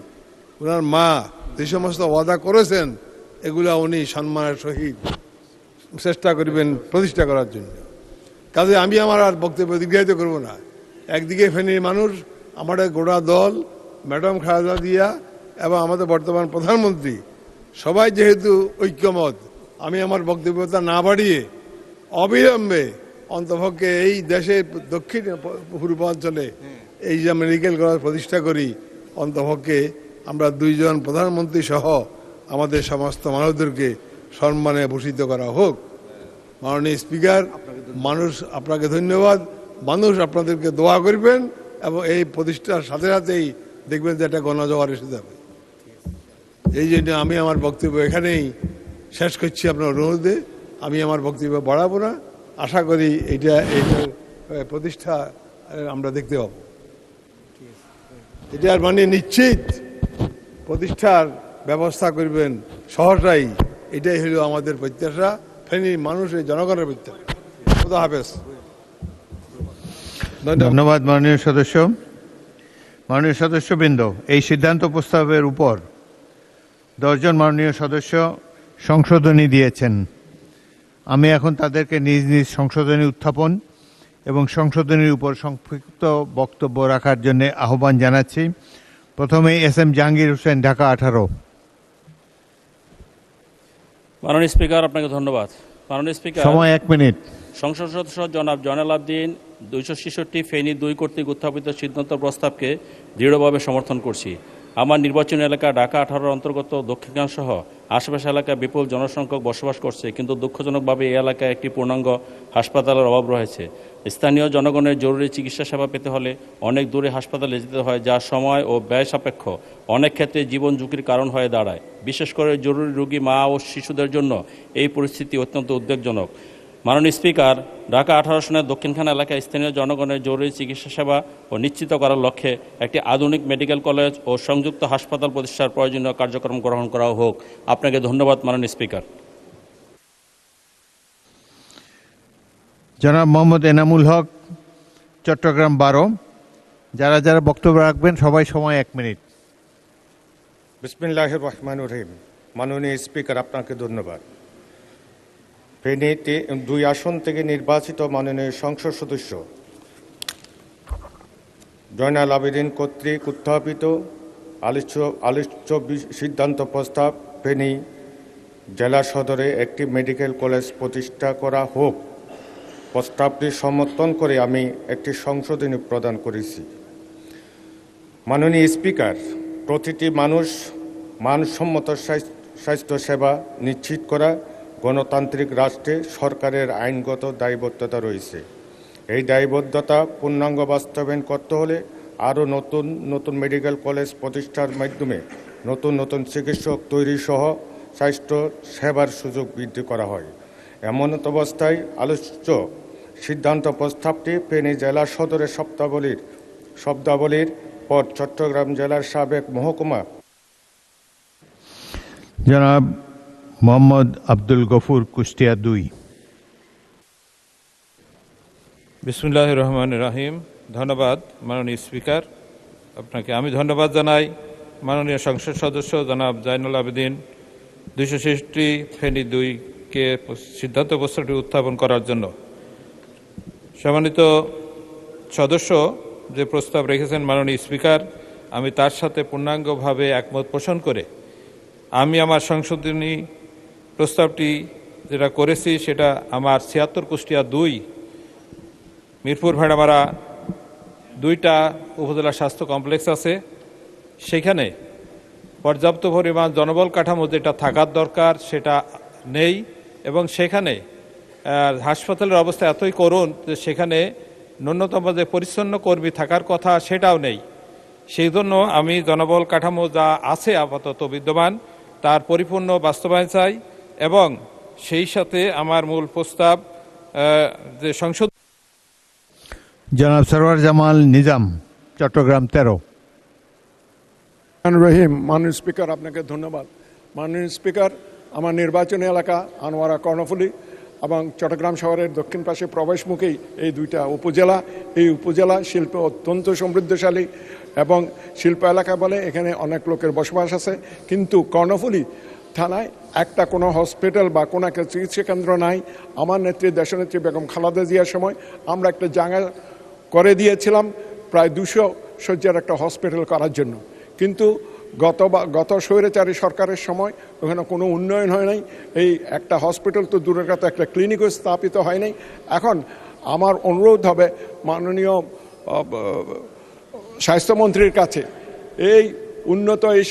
ওনার মা যে সমস্ত ওয়াদা করেছেন এগুলা উনি সম্মানের সহিত চেষ্টা করবেন প্রতিষ্ঠা করার জন্য। কাজে আমি আমার আর বক্তব্য দীর্ঘায়িত করব না। একদিকে ফেনীর মানুষ, আমাদের গোটা দল, ম্যাডাম খালেদা জিয়া এবং আমাদের বর্তমান প্রধানমন্ত্রী সবাই যেহেতু ঐক্যমত, আমি আমার বক্তব্যতা না বাড়িয়ে অবিলম্বে অন্তপক্ষে এই দেশের দক্ষিণ পূর্বাঞ্চলে এই যে মেডিকেল কলেজ প্রতিষ্ঠা করি, অন্তপক্ষে আমরা 2 জন প্রধানমন্ত্রী সহ আমাদের সমস্ত মানুষদেরকে সম্মানে ভূষিত করা হোক। মাননীয় স্পিকার, মানুষ আপনাকে ধন্যবাদ। মানুষ আপনাদেরকে দোয়া করবেন এবং এই প্রতিষ্ঠার সাথে সাথেই দেখবেন যে একটা গণজোয়ার এসে যাবে। এই জন্য আমি আমার বক্তব্য এখানেই শেষ করছি আপনার অনুরোধে। আমি আমার বক্তব্য বাড়াবো না। আশা করি এইটা প্রতিষ্ঠা আমরা দেখতে পাবো। এটার মানে নিশ্চিত প্রতিষ্ঠার ব্যবস্থা করবেন সহসাই, এটাই হলো আমাদের প্রত্যাশা, ফেনীর মানুষের জনগণের প্রত্যাশা। খোদা হাফেজ। ধন্যবাদ মাননীয় সদস্য। মাননীয় সদস্যবৃন্দ, এই সিদ্ধান্ত প্রস্তাবের উপর 10 জন মাননীয় সদস্য সংশোধনী দিয়েছেন। আমি এখন তাদেরকে নিজ নিজ সংশোধনী উত্থাপন এবং সংশোধনীর উপর সংক্ষিপ্ত বক্তব্য রাখার জন্য আহ্বান জানাচ্ছি। প্রথমে SM জাহাঙ্গীর হোসেন, ঢাকা 18। মাননীয় স্পিকার, আপনাকে ধন্যবাদ। মাননীয় স্পিকার, সময় 1 মিনিট। সংসদ সদস্য জনাব জয়নাল আবদিন 266 ফেনী 2 কর্তৃক উত্থাপিত সিদ্ধান্ত প্রস্তাবকে দৃঢ়ভাবে সমর্থন করছি। আমার নির্বাচনী এলাকা ঢাকা 18 অন্তর্গত দক্ষিণাঞ্চল সহ আশেপাশে এলাকায় বিপুল জনসংখ্যক বসবাস করছে, কিন্তু দুঃখজনকভাবে এই এলাকায় একটি পূর্ণাঙ্গ হাসপাতালের অভাব রয়েছে। স্থানীয় জনগণের জরুরি চিকিৎসা সেবা পেতে হলে অনেক দূরে হাসপাতালে যেতে হয়, যা সময় ও ব্যয় সাপেক্ষ, অনেক ক্ষেত্রে জীবন ঝুঁকির কারণ হয়ে দাঁড়ায়। বিশেষ করে জরুরি রোগী মা ও শিশুদের জন্য এই পরিস্থিতি অত্যন্ত উদ্বেগজনক। মাননীয় স্পিকার, ঢাকা 18 সনের দক্ষিণখান এলাকায় স্থানীয় জনগণের জরুরি চিকিৎসা সেবা ও নিশ্চিত করার লক্ষ্যে একটি আধুনিক মেডিকেল কলেজ ও সংযুক্ত হাসপাতাল প্রতিষ্ঠার প্রয়োজনীয় কার্যক্রম গ্রহণ করা হোক। আপনাকে ধন্যবাদ মাননীয় স্পিকার। জনাব মোহাম্মদ এনামুল হক, চট্টগ্রাম 12। যারা যারা বক্তব্য রাখবেন সবাই সময় 1 মিনিট। বিসমিল্লাহির রহমানির রহিম। মাননীয় স্পিকার, আপনাকে ধন্যবাদ। ফেনীতে 2 আসন থেকে নির্বাচিত মাননীয় সংসদ সদস্য জয়নাল আবেদিন কর্তৃক উত্থাপিত আলোচ্য সিদ্ধান্ত প্রস্তাব ফেনী জেলা সদরে একটি মেডিকেল কলেজ প্রতিষ্ঠা করা হোক, প্রস্তাবটি সমর্থন করে আমি একটি সংশোধনী প্রদান করেছি। মাননীয় স্পিকার, প্রতিটি মানুষ মানসম্মত স্বাস্থ্য সেবা নিশ্চিত করা গণতান্ত্রিক রাষ্ট্রে সরকারের আইনগত দায়বদ্ধতা রয়েছে। এই দায়বদ্ধতা পূর্ণাঙ্গ বাস্তবায়ন করতে হলে আরও নতুন নতুন মেডিকেল কলেজ প্রতিষ্ঠার মাধ্যমে নতুন নতুন চিকিৎসক তৈরি সহ স্বাস্থ্য সেবার সুযোগ বৃদ্ধি করা হয়। এমন অবস্থায় আলোচ্য সিদ্ধান্ত প্রস্তাবটি ফেনী জেলা সদরের শব্দাবলীর পর চট্টগ্রাম জেলার সাবেক মহকুমা জনাব মোহাম্মদ আব্দুল গফুর, কুষ্টিয়া 2। বিসমুল্লাহির রহমানির রহিম। ধন্যবাদ মাননীয় স্পিকার, আপনাকে আমি ধন্যবাদ জানাই। মাননীয় সংসদ সদস্য জনাব জয়নুল আবেদিন 266 ফেনী 2-কে সিদ্ধান্ত প্রস্তাবটি উত্থাপন করার জন্য। সম্মানিত সদস্য যে প্রস্তাব রেখেছেন মাননীয় স্পিকার, আমি তার সাথে পূর্ণাঙ্গভাবে একমত পোষণ করে আমি আমার সংশোধনী প্রস্তাবটি যেটা করেছি সেটা আমার 76 কুষ্টিয়া 2 মিরপুর ভেড়ামারা 2টা উপজেলা স্বাস্থ্য কমপ্লেক্স আছে, সেখানে পর্যাপ্ত পরিমাণ জনবল কাঠামো যেটা থাকার দরকার সেটা নেই, এবং সেখানে হাসপাতালের অবস্থা এতই করুণ যে সেখানে ন্যূনতম যে পরিচ্ছন্ন কর্মী থাকার কথা সেটাও নেই। সেই জন্য আমি জনবল কাঠামো যা আছে আপাতত বিদ্যমান তার পরিপূর্ণ বাস্তবায়ন চাই, এবং সেই সাথে আমার মূল প্রস্তাব যে সংসদ। জনাব সরওয়ার জামাল নিজাম, চট্টগ্রাম 13। রহিম। মাননীয় স্পিকার, আপনাকে ধন্যবাদ। মাননীয় স্পিকার, আমার নির্বাচনী এলাকা আনোয়ারা কর্ণফুলী এবং চট্টগ্রাম শহরের দক্ষিণ পাশে প্রবেশমুখী এই 2টা উপজেলা। এই উপজেলা শিল্পে অত্যন্ত সমৃদ্ধশালী এবং শিল্প এলাকা বলে এখানে অনেক লোকের বসবাস আছে, কিন্তু কর্ণফুলী থানায় একটা কোনো হসপিটাল বা কোনো একটা চিকিৎসা কেন্দ্র নাই। আমার নেত্রী দেশনেত্রী বেগম খালেদা জিয়ার সময় আমরা একটা জায়গা করে দিয়েছিলাম প্রায় 200 শয্যার একটা হসপিটাল করার জন্য, কিন্তু গত স্বৈরাচারী সরকারের সময় ওখানে কোনো উন্নয়ন হয় নাই। এই একটা হসপিটাল তো দূরের কথা, একটা ক্লিনিকও স্থাপিত হয় নাই। এখন আমার অনুরোধ হবে মাননীয় স্বাস্থ্যমন্ত্রীর কাছে, এই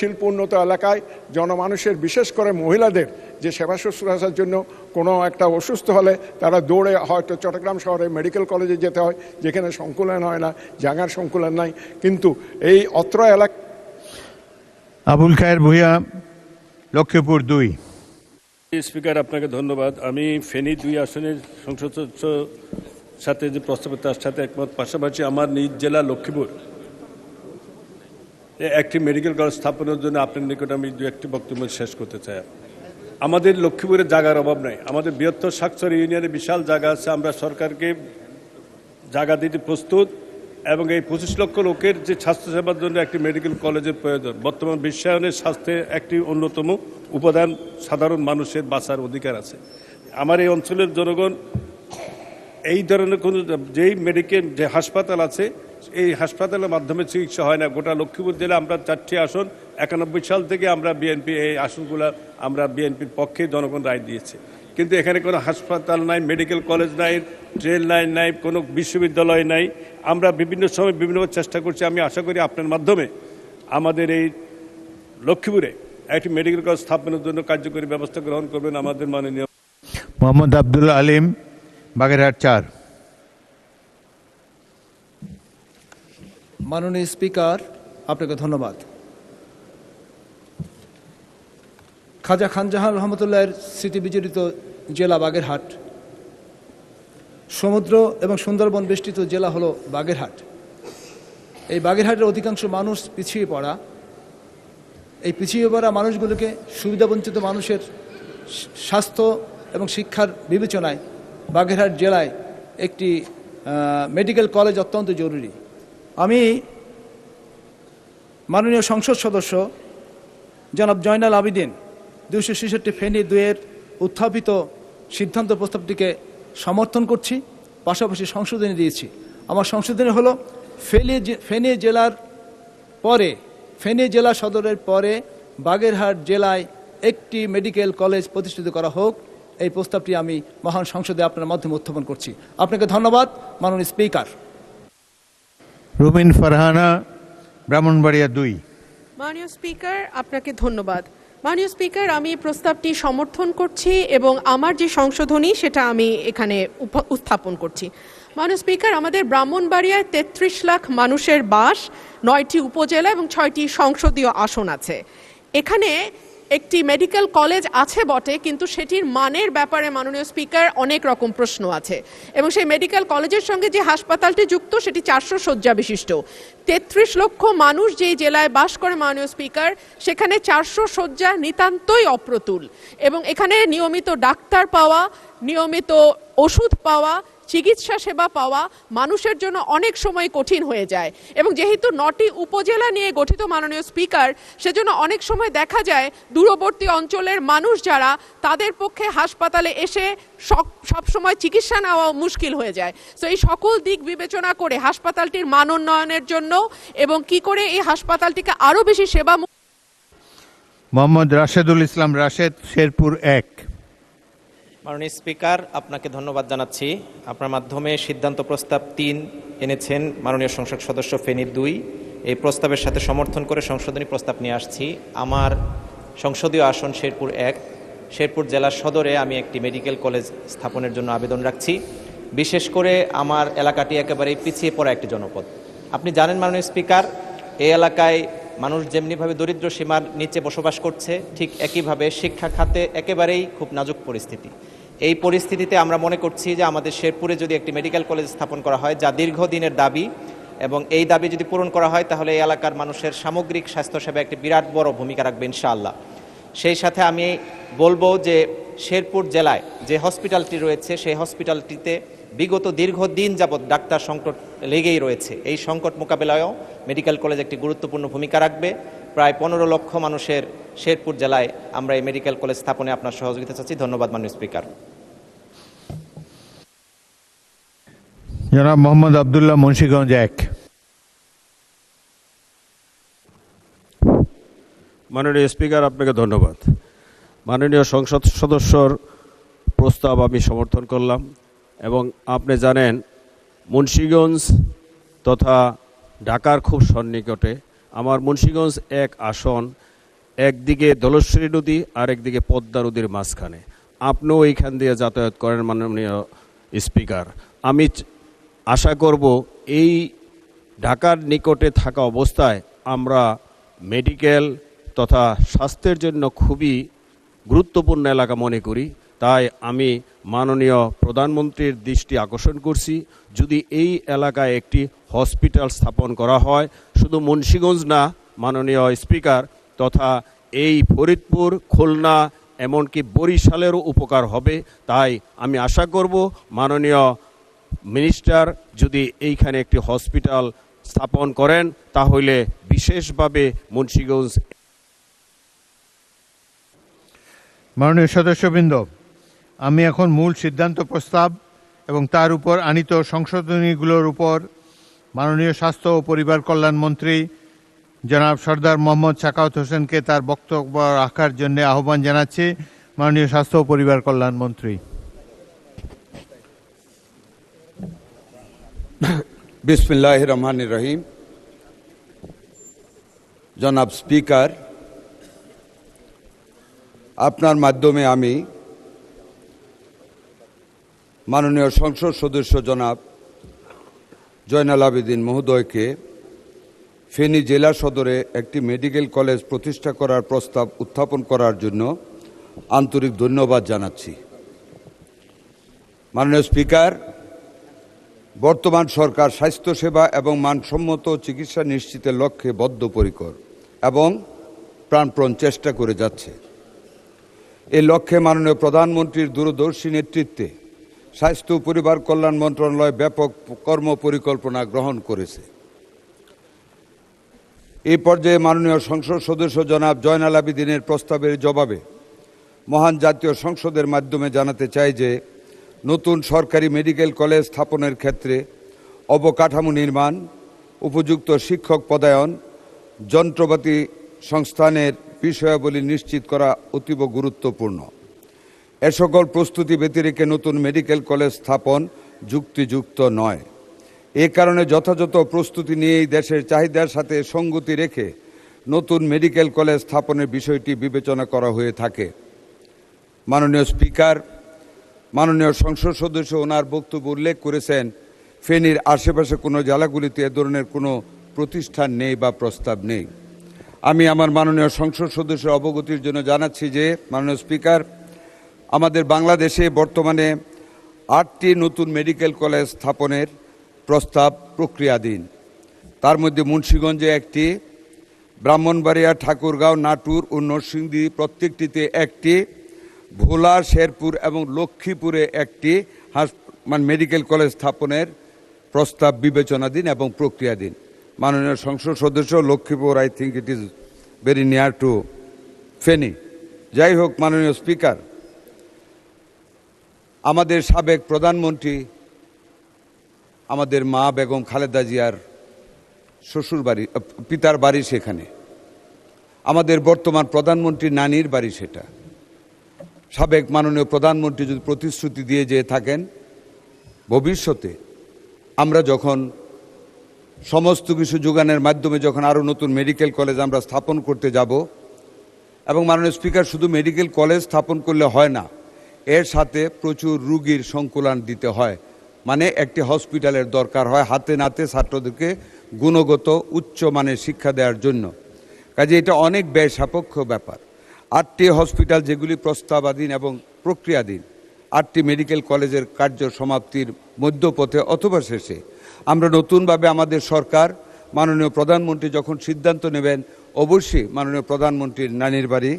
শিল্প উন্নত এলাকায় জনমানুষের, বিশেষ করে মহিলাদের যে সেবা শুশ্রূষার জন্য কোনো একটা অসুস্থ হলে তারা দৌড়ে হয়তো চট্টগ্রাম শহরে মেডিকেল কলেজে যেতে হয়, যেখানে সংকুলন হয় না, জায়গার সংকুলন নাই, কিন্তু এই অত্র এলাকা। আবুল খায়ের ভূঁইয়া, লক্ষ্মীপুর 2। স্পিকার, আপনাকে ধন্যবাদ। আমি ফেনী 2 আসনের সংসদ সদস্যর সাথে যে প্রস্তাব তার সাথে একমত। পাশাপাশি আমার নিজ জেলা লক্ষ্মীপুর একটি মেডিকেল কলেজ স্থাপনের জন্য আপনার নিকট আমি 2-1টি বক্তব্য শেষ করতে চাই। আমাদের লক্ষ্মীপুরের জায়গার অভাব নাই। আমাদের বৃহত্তর শাকচর ইউনিয়নে বিশাল জায়গা আছে। আমরা সরকারকে জায়গা দিতে প্রস্তুত, এবং এই 25 লক্ষ লোকের যে স্বাস্থ্যসেবার জন্য একটি মেডিকেল কলেজের প্রয়োজন। বর্তমান বিশ্বায়নের স্বাস্থ্যের একটি অন্যতম উপাদান সাধারণ মানুষের বাঁচার অধিকার আছে। আমার এই অঞ্চলের জনগণ এই ধরনের কোনো যে হাসপাতাল আছে, এই হাসপাতালের মাধ্যমে চিকিৎসা হয় না। গোটা লক্ষ্মীপুর জেলা আমরা 4টি আসন 91 সাল থেকে আমরা বিএনপি এই আসনগুলো আমরা বিএনপির পক্ষে জনগণ রায় দিয়েছে, কিন্তু এখানে কোনো হাসপাতাল নাই, মেডিকেল কলেজ নাই, ট্রেন লাইন নাই, কোনো বিশ্ববিদ্যালয় নাই। আমরা বিভিন্ন সময় বিভিন্ন চেষ্টা করছি। আমি আশা করি আপনার মাধ্যমে আমাদের এই লক্ষ্মীপুরে একটি মেডিকেল কলেজ স্থাপনের জন্য কার্যকরী ব্যবস্থা গ্রহণ করবেন আমাদের মাননীয় মোহাম্মদ আব্দুল আলিম, বাগেরহাট 4। মাননীয় স্পিকার, আপনাকে ধন্যবাদ। খাজা খানজাহান রহমতুল্লাহের স্মৃতি বিজড়িত জেলা বাগেরহাট, সমুদ্র এবং সুন্দরবন বেষ্টিত জেলা হলো বাগেরহাট। এই বাগেরহাটের অধিকাংশ মানুষ পিছিয়ে পড়া। এই পিছিয়ে পড়া মানুষগুলোকে সুবিধাবঞ্চিত মানুষের স্বাস্থ্য এবং শিক্ষার বিবেচনায় বাগেরহাট জেলায় একটি মেডিকেল কলেজ অত্যন্ত জরুরি। আমি মাননীয় সংসদ সদস্য জনাব জয়নাল আবিদিন 266 ফেনী 2-এর উত্থাপিত সিদ্ধান্ত প্রস্তাবটিকে সমর্থন করছি, পাশাপাশি সংশোধনী দিয়েছি। আমার সংশোধনী হলো ফেনী জেলার পরে, ফেনী জেলা সদরের পরে বাগেরহাট জেলায় একটি মেডিকেল কলেজ প্রতিষ্ঠিত করা হোক। এই প্রস্তাবটি আমি মহান সংসদে আপনার মাধ্যমে উত্থাপন করছি। আপনাকে ধন্যবাদ মাননীয় স্পিকার। রুমিন ফারহানা, ব্রাহ্মণবাড়িয়া 2। মাননীয় স্পিকার, আপনাকে ধন্যবাদ। মাননীয় স্পিকার, আমি প্রস্তাবটি সমর্থন করছি এবং আমার যে সংশোধনী সেটা আমি এখানে উত্থাপন করছি। মাননীয় স্পিকার, আমাদের ব্রাহ্মণবাড়িয়ায় 33 লাখ মানুষের বাস, 9টি উপজেলা এবং 6টি সংসদীয় আসন আছে। এখানে একটি মেডিকেল কলেজ আছে বটে, কিন্তু সেটির মানের ব্যাপারে মাননীয় স্পিকার অনেক রকম প্রশ্ন আছে এবং সেই মেডিকেল কলেজের সঙ্গে যে হাসপাতালটি যুক্ত সেটি 400 শয্যা বিশিষ্ট। 33 লক্ষ মানুষ যেই জেলায় বাস করে মাননীয় স্পিকার, সেখানে 400 শয্যা নিতান্তই অপ্রতুল এবং এখানে নিয়মিত ডাক্তার পাওয়া, নিয়মিত ওষুধ পাওয়া, চিকিৎসা সেবা পাওয়া মানুষের জন্য অনেক সময় কঠিন হয়ে যায় এবং যেহেতু 9টি উপজেলা নিয়ে গঠিত মাননীয় স্পিকার, সেজন্য অনেক সময় দেখা যায় দূরবর্তী অঞ্চলের মানুষ যারা, তাদের পক্ষে হাসপাতালে এসে সব সময় চিকিৎসা নেওয়া মুশকিল হয়ে যায়। তো এই সকল দিক বিবেচনা করে হাসপাতালটির মান উন্নয়নের জন্য এবং কি করে এই হাসপাতালটিকে আরও বেশি সেবা। মোহাম্মদ রাশেদুল ইসলাম রাশেদ, শেরপুর 1। মাননীয় স্পিকার, আপনাকে ধন্যবাদ জানাচ্ছি। আপনার মাধ্যমে সিদ্ধান্ত প্রস্তাব 3 এনেছেন মাননীয় সংসদ সদস্য ফেনী 2। এই প্রস্তাবের সাথে সমর্থন করে সংশোধনী প্রস্তাব নিয়ে আসছি। আমার সংসদীয় আসন শেরপুর 1, শেরপুর জেলা সদরে আমি একটি মেডিকেল কলেজ স্থাপনের জন্য আবেদন রাখছি। বিশেষ করে আমার এলাকাটি একেবারেই পিছিয়ে পড়া একটি জনপদ। আপনি জানেন মাননীয় স্পিকার, এই এলাকায় মানুষ যেমনিভাবে দরিদ্র সীমার নিচে বসবাস করছে, ঠিক একইভাবে শিক্ষা খাতে একেবারেই খুব নাজুক পরিস্থিতি। এই পরিস্থিতিতে আমরা মনে করছি যে আমাদের শেরপুরে যদি একটি মেডিকেল কলেজ স্থাপন করা হয়, যা দীর্ঘদিনের দাবি, এবং এই দাবি যদি পূরণ করা হয় তাহলে এই এলাকার মানুষের সামগ্রিক স্বাস্থ্যসেবা একটি বিরাট বড় ভূমিকা রাখবে ইনশাআল্লাহ। সেই সাথে আমি বলবো যে শেরপুর জেলায় যে হসপিটালটি রয়েছে, সেই হসপিটালটিতে বিগত দীর্ঘদিন যাবৎ ডাক্তার সংকট লেগেই রয়েছে। এই সংকট মোকাবেলায়ও মেডিকেল কলেজ একটি গুরুত্বপূর্ণ ভূমিকা রাখবে। প্রায় 15 লক্ষ মানুষের শেরপুর জেলায় আমরা এই মেডিকেল কলেজ স্থাপনে আপনার সহযোগিতা চাচ্ছি। ধন্যবাদ মাননীয় স্পিকার। জনাব মোহাম্মদ আবদুল্লাহ, মুন্সিগঞ্জ 1। মাননীয় স্পিকার, আপনাকে ধন্যবাদ। মাননীয় সংসদ সদস্যর প্রস্তাব আমি সমর্থন করলাম এবং আপনি জানেন মুন্সিগঞ্জ তথা ঢাকার খুব সন্নিকটে আমার মুন্সিগঞ্জ 1 আসন, একদিকে ধলেশ্বরী নদী আর একদিকে পদ্মা নদীর মাঝখানে। আপনিও এইখান দিয়ে যাতায়াত করেন মাননীয় স্পিকার। আমি আশা করব এই ঢাকার নিকটে থাকা অবস্থায় আমরা মেডিকেল তথা স্বাস্থ্যের জন্য খুবই গুরুত্বপূর্ণ এলাকা মনে করি। তাই আমি মাননীয় প্রধানমন্ত্রীর দৃষ্টি আকর্ষণ করছি, যদি এই এলাকায় একটি হসপিটাল স্থাপন করা হয়, শুধু মুন্সিগঞ্জ না মাননীয় স্পিকার, তথা এই ফরিদপুর, খুলনা এমনকি বরিশালেরও উপকার হবে। তাই আমি আশা করব মাননীয় মিনিস্টার যদি এইখানে একটি হসপিটাল স্থাপন করেন তাহলে বিশেষভাবে মুন্সিগঞ্জ। মাননীয় সদস্যবৃন্দ, আমি এখন মূল সিদ্ধান্ত প্রস্তাব এবং তার উপর আনিত সংশোধনীগুলোর উপর মাননীয় স্বাস্থ্য ও পরিবার কল্যাণ মন্ত্রী জনাব সরদার মোহাম্মদ সাখাওয়াত হোসেনকে তার বক্তব্য রাখার জন্য আহ্বান জানাচ্ছি। মাননীয় স্বাস্থ্য ও পরিবার কল্যাণ মন্ত্রী। বিসমিল্লাহির রহমানির রহিম। জনাব স্পিকার, আপনার মাধ্যমে আমি মাননীয় সংসদ সদস্য জনাব জয়নাল আবেদিন মহোদয়কে ফেনী জেলা সদরে একটি মেডিকেল কলেজ প্রতিষ্ঠা করার প্রস্তাব উত্থাপন করার জন্য আন্তরিক ধন্যবাদ জানাচ্ছি। মাননীয় স্পিকার, বর্তমান সরকার স্বাস্থ্যসেবা এবং মানসম্মত চিকিৎসা নিশ্চিতের লক্ষ্যে বদ্ধপরিকর এবং প্রাণপণ চেষ্টা করে যাচ্ছে। এই লক্ষ্যে মাননীয় প্রধানমন্ত্রীর দূরদর্শী নেতৃত্বে স্বাস্থ্য ও পরিবার কল্যাণ মন্ত্রণালয় ব্যাপক কর্মপরিকল্পনা গ্রহণ করেছে। এই পর্যায়ে মাননীয় সংসদ সদস্য জনাব জয়নাল আবেদিনের প্রস্তাবের জবাবে মহান জাতীয় সংসদের মাধ্যমে জানাতে চাই যে নতুন সরকারি মেডিকেল কলেজ স্থাপনের ক্ষেত্রে অবকাঠামো নির্মাণ, উপযুক্ত শিক্ষক পদায়ন, যন্ত্রপাতি সংস্থানের বিষয়াবলী নিশ্চিত করা অতীব গুরুত্বপূর্ণ। এ সকল প্রস্তুতি ব্যতিরেকে নতুন মেডিকেল কলেজ স্থাপন যুক্তিযুক্ত নয়। এ কারণে যথাযথ প্রস্তুতি নিয়েই দেশের চাহিদার সাথে সঙ্গতি রেখে নতুন মেডিকেল কলেজ স্থাপনের বিষয়টি বিবেচনা করা হয়ে থাকে। মাননীয় স্পিকার, মাননীয় সংসদ সদস্য ওনার বক্তব্য উল্লেখ করেছেন ফেনীর আশেপাশে কোনো জেলাগুলিতে এ ধরনের কোনো প্রতিষ্ঠান নেই বা প্রস্তাব নেই। আমি আমার মাননীয় সংসদ সদস্যের অবগতির জন্য জানাচ্ছি যে মাননীয় স্পিকার, আমাদের বাংলাদেশে বর্তমানে 8টি নতুন মেডিকেল কলেজ স্থাপনের প্রস্তাব প্রক্রিয়াধীন। তার মধ্যে মুন্সিগঞ্জে একটি, ব্রাহ্মণবাড়িয়া, ঠাকুরগাঁও, নাটোর ও নরসিংদী প্রত্যেকটিতে একটি, ভোলা, শেরপুর এবং লক্ষ্মীপুরে একটি মেডিকেল কলেজ স্থাপনের প্রস্তাব বিবেচনাধীন এবং প্রক্রিয়াধীন। মাননীয় সংসদ সদস্য, Lakshmipur I think it is very near to Feni. যাই হোক, মাননীয় স্পিকার, আমাদের সাবেক প্রধানমন্ত্রী আমাদের মা বেগম খালেদা জিয়ার শ্বশুর বাড়ি, পিতার বাড়ি সেখানে। আমাদের বর্তমান প্রধানমন্ত্রী নানির বাড়ি সেটা। সাবেক মাননীয় প্রধানমন্ত্রী যদি প্রতিশ্রুতি দিয়ে যেয়ে থাকেন ভবিষ্যতে আমরা যখন সমস্ত কিছু যোগানের মাধ্যমে যখন আরও নতুন মেডিকেল কলেজ আমরা স্থাপন করতে যাব, এবং মাননীয় স্পিকার, শুধু মেডিকেল কলেজ স্থাপন করলে হয় না, এর সাথে প্রচুর রুগীর সংকুলান দিতে হয়, মানে একটি হসপিটালের দরকার হয় হাতে নাতে ছাত্রদেরকে গুণগত উচ্চ মানের শিক্ষা দেওয়ার জন্য। কাজে এটা অনেক ব্যয় সাপেক্ষ ব্যাপার। 8টি হসপিটাল যেগুলি প্রস্তাবাধীন এবং প্রক্রিয়াধীন, 8টি মেডিকেল কলেজের কার্য সমাপ্তির মধ্যপথে অথবা শেষে আমরা নতুনভাবে আমাদের সরকার, মাননীয় প্রধানমন্ত্রী যখন সিদ্ধান্ত নেবেন, অবশ্যই মাননীয় প্রধানমন্ত্রীর নানির বাড়ি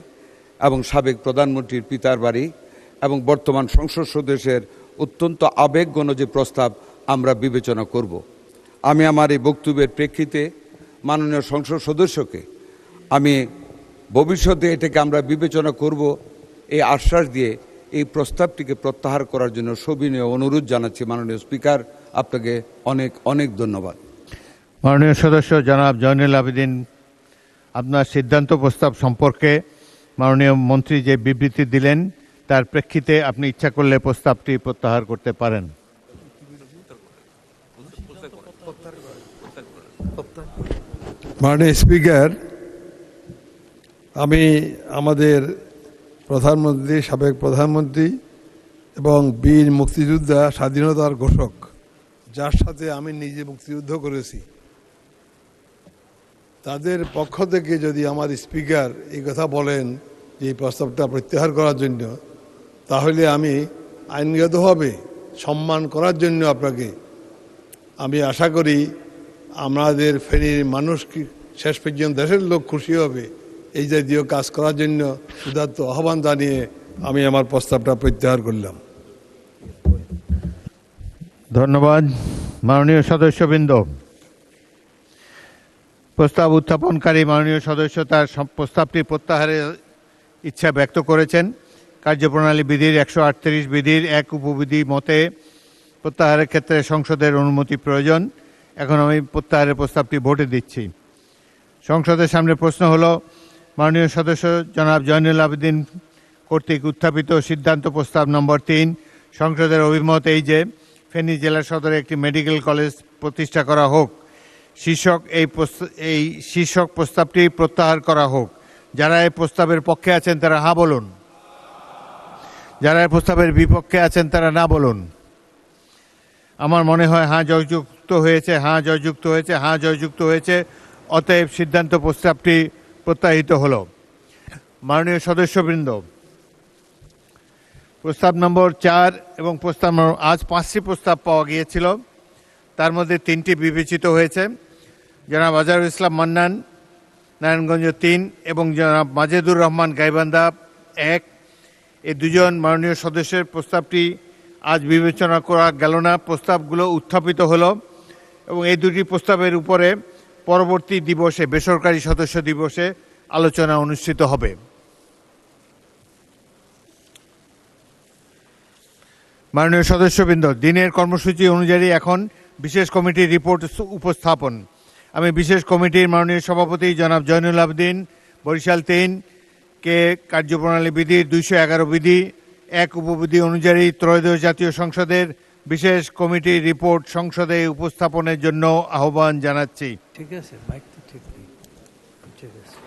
এবং সাবেক প্রধানমন্ত্রীর পিতার বাড়ি এবং বর্তমান সংসদ সদস্যের অত্যন্ত আবেগঘন যে প্রস্তাব আমরা বিবেচনা করব। আমি আমার এই বক্তব্যের প্রেক্ষিতে মাননীয় সংসদ সদস্যকে আমি ভবিষ্যতে এটাকে আমরা বিবেচনা করব এই আশ্বাস দিয়ে এই প্রস্তাবটিকে প্রত্যাহার করার জন্য সবিনয় অনুরোধ জানাচ্ছি। মাননীয় স্পিকার, আপনাকে অনেক অনেক ধন্যবাদ। মাননীয় সদস্য জনাব জয়নুল আবেদিন, আপনার সিদ্ধান্ত প্রস্তাব সম্পর্কে মাননীয় মন্ত্রী যে বিবৃতি দিলেন তার প্রেক্ষিতে আপনি ইচ্ছা করলে প্রস্তাবটি প্রত্যাহার করতে পারেন। মাননীয় স্পিকার, আমি আমাদের প্রধানমন্ত্রী, সাবেক প্রধানমন্ত্রী এবং বীর মুক্তিযোদ্ধা, স্বাধীনতার ঘোষক, যার সাথে আমি নিজে মুক্তিযুদ্ধ করেছি, তাদের পক্ষ থেকে যদি আমার স্পিকার এই কথা বলেন যে এই প্রস্তাবটা প্রত্যাহার করার জন্য, তাহলে আমি আইনগতভাবে সম্মান করার জন্য আপনাকে আমি আশা করি আমাদের ফেনীর মানুষ শেষ পর্যন্ত দেশের লোক খুশি হবে, এই জাতীয় কাজ করার জন্য উদাত্ত আহ্বান জানিয়ে আমি আমার প্রস্তাবটা প্রত্যাহার করলাম। ধন্যবাদ। মাননীয় সদস্যবৃন্দ, প্রস্তাব উত্থাপনকারী মাননীয় সদস্য তার প্রস্তাবটি প্রত্যাহারের ইচ্ছা ব্যক্ত করেছেন। কার্যপ্রণালী বিধির 138 বিধির 1 উপবিধি মতে প্রত্যাহারের ক্ষেত্রে সংসদের অনুমতি প্রয়োজন। এখন আমি প্রত্যাহারের প্রস্তাবটি ভোটে দিচ্ছি। সংসদের সামনে প্রশ্ন হলো, মাননীয় সদস্য জনাব জয়নুল আবেদিন কর্তৃক উত্থাপিত সিদ্ধান্ত প্রস্তাব নম্বর 3, সংসদের অভিমত এই যে ফেনী জেলা সদরে একটি মেডিকেল কলেজ প্রতিষ্ঠা করা হোক, শীর্ষক প্রস্তাবটি প্রত্যাহার করা হোক। যারা এই প্রস্তাবের পক্ষে আছেন তারা হ্যাঁ বলুন। যারা এই প্রস্তাবের বিপক্ষে আছেন তারা না বলুন। আমার মনে হয় হ্যাঁ জয়যুক্ত হয়েছে, হ্যাঁ জয়যুক্ত হয়েছে, হ্যাঁ জয়যুক্ত হয়েছে। অতএব সিদ্ধান্ত প্রস্তাবটি প্রত্যাহিত হলো। মাননীয় সদস্যবৃন্দ, প্রস্তাব নম্বর 4 এবং প্রস্তাব নম্বর, আজ 5টি প্রস্তাব পাওয়া গিয়েছিল, তার মধ্যে 3টি বিবেচিত হয়েছে। জনাব আজহারুল ইসলাম মান্নান নারায়ণগঞ্জ 3 এবং জনাব মাজেদুর রহমান গাইবান্ধা 1, এই দুজন মাননীয় সদস্যের প্রস্তাবটি আজ বিবেচনা করা গেল না। প্রস্তাবগুলো উত্থাপিত হলো এবং এই দুটি প্রস্তাবের উপরে পরবর্তী দিবসে, বেসরকারি সদস্য দিবসে আলোচনা অনুষ্ঠিত হবে। মাননীয় সদস্যবৃন্দ, দিনের কর্মসূচি অনুযায়ী এখন বিশেষ কমিটির রিপোর্ট উপস্থাপন। আমি বিশেষ কমিটির মাননীয় সভাপতি জনাব জয়নুল আবেদিন, বরিশাল 3 কে কার্যপ্রণালী বিধির 211 বিধি 1 উপবিধি অনুযায়ী ত্রয়োদশ জাতীয় সংসদের বিশেষ কমিটির রিপোর্ট সংসদে উপস্থাপনের জন্য আহ্বান জানাচ্ছি। ঠিক আছে, মাইক তো ঠিক নেই। ঠিক আছে।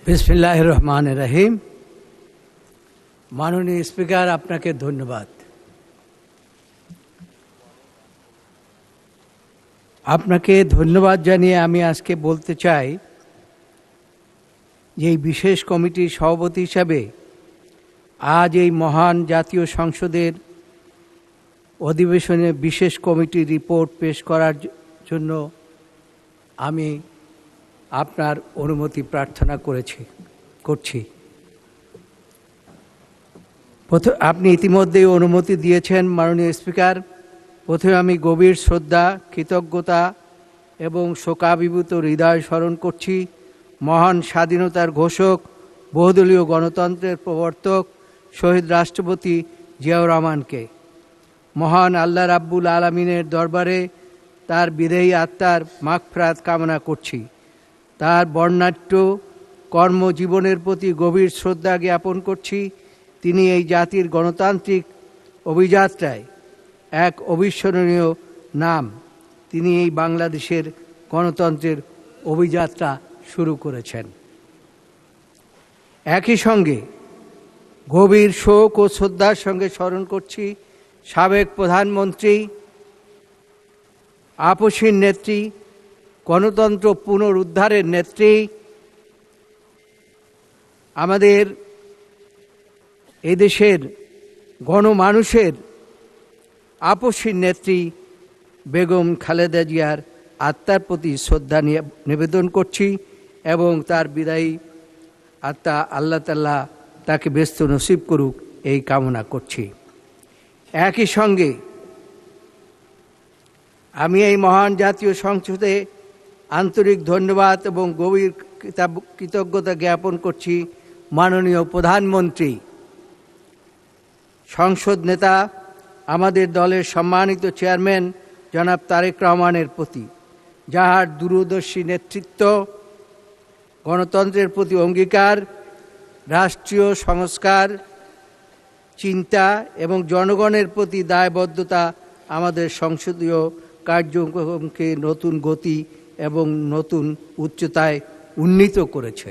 বিসমিল্লাহির রহমানির রহিম। মাননীয় স্পিকার, আপনাকে ধন্যবাদ। আপনাকে ধন্যবাদ জানিয়ে আমি আজকে বলতে চাই যে এই বিশেষ কমিটির সভাপতি হিসাবে আজ এই মহান জাতীয় সংসদের অধিবেশনে বিশেষ কমিটির রিপোর্ট পেশ করার জন্য আমি আপনার অনুমতি প্রার্থনা করছি। আপনি ইতিমধ্যেই অনুমতি দিয়েছেন মাননীয় স্পিকার। প্রথমে আমি গভীর শ্রদ্ধা, কৃতজ্ঞতা এবং শোকাভিভূত হৃদয় স্মরণ করছি মহান স্বাধীনতার ঘোষক, বহুদলীয় গণতন্ত্রের প্রবর্তক শহীদ রাষ্ট্রপতি জিয়াউর রহমানকে। মহান আল্লাহ রাব্বুল আলামিনের দরবারে তার বিদেহী আত্মার মাগফিরাত কামনা করছি। তার বর্ণাঢ্য কর্মজীবনের প্রতি গভীর শ্রদ্ধা জ্ঞাপন করছি। তিনি এই জাতির গণতান্ত্রিক অভিযাত্রায় এক অবিস্মরণীয় নাম। তিনি এই বাংলাদেশের গণতন্ত্রের অভিযাত্রা শুরু করেছেন। একই সঙ্গে গভীর শোক ও শ্রদ্ধার সঙ্গে স্মরণ করছি সাবেক প্রধানমন্ত্রী, আপসীর নেত্রী, গণতন্ত্র পুনরুদ্ধারের নেত্রী, আমাদের এদেশের গণমানুষের আপসীর নেত্রী বেগম খালেদা জিয়ার আত্মার প্রতি শ্রদ্ধা নিবেদন করছি এবং তার বিদায়ী আত্মা আল্লাহ তাআলা তাকে ব্যস্ত নসিব করুক এই কামনা করছি। একই সঙ্গে আমি এই মহান জাতীয় সংসদে আন্তরিক ধন্যবাদ এবং গভীর কৃতজ্ঞতা জ্ঞাপন করছি মাননীয় প্রধানমন্ত্রী, সংসদ নেতা, আমাদের দলের সম্মানিত চেয়ারম্যান জনাব তারেক রহমানের প্রতি, যাহার দূরদর্শী নেতৃত্ব, গণতন্ত্রের প্রতি অঙ্গীকার, রাষ্ট্রীয় সংস্কার চিন্তা এবং জনগণের প্রতি দায়বদ্ধতা আমাদের সংসদীয় কার্যক্রমকে নতুন গতি এবং নতুন উচ্চতায় উন্নীত করেছে।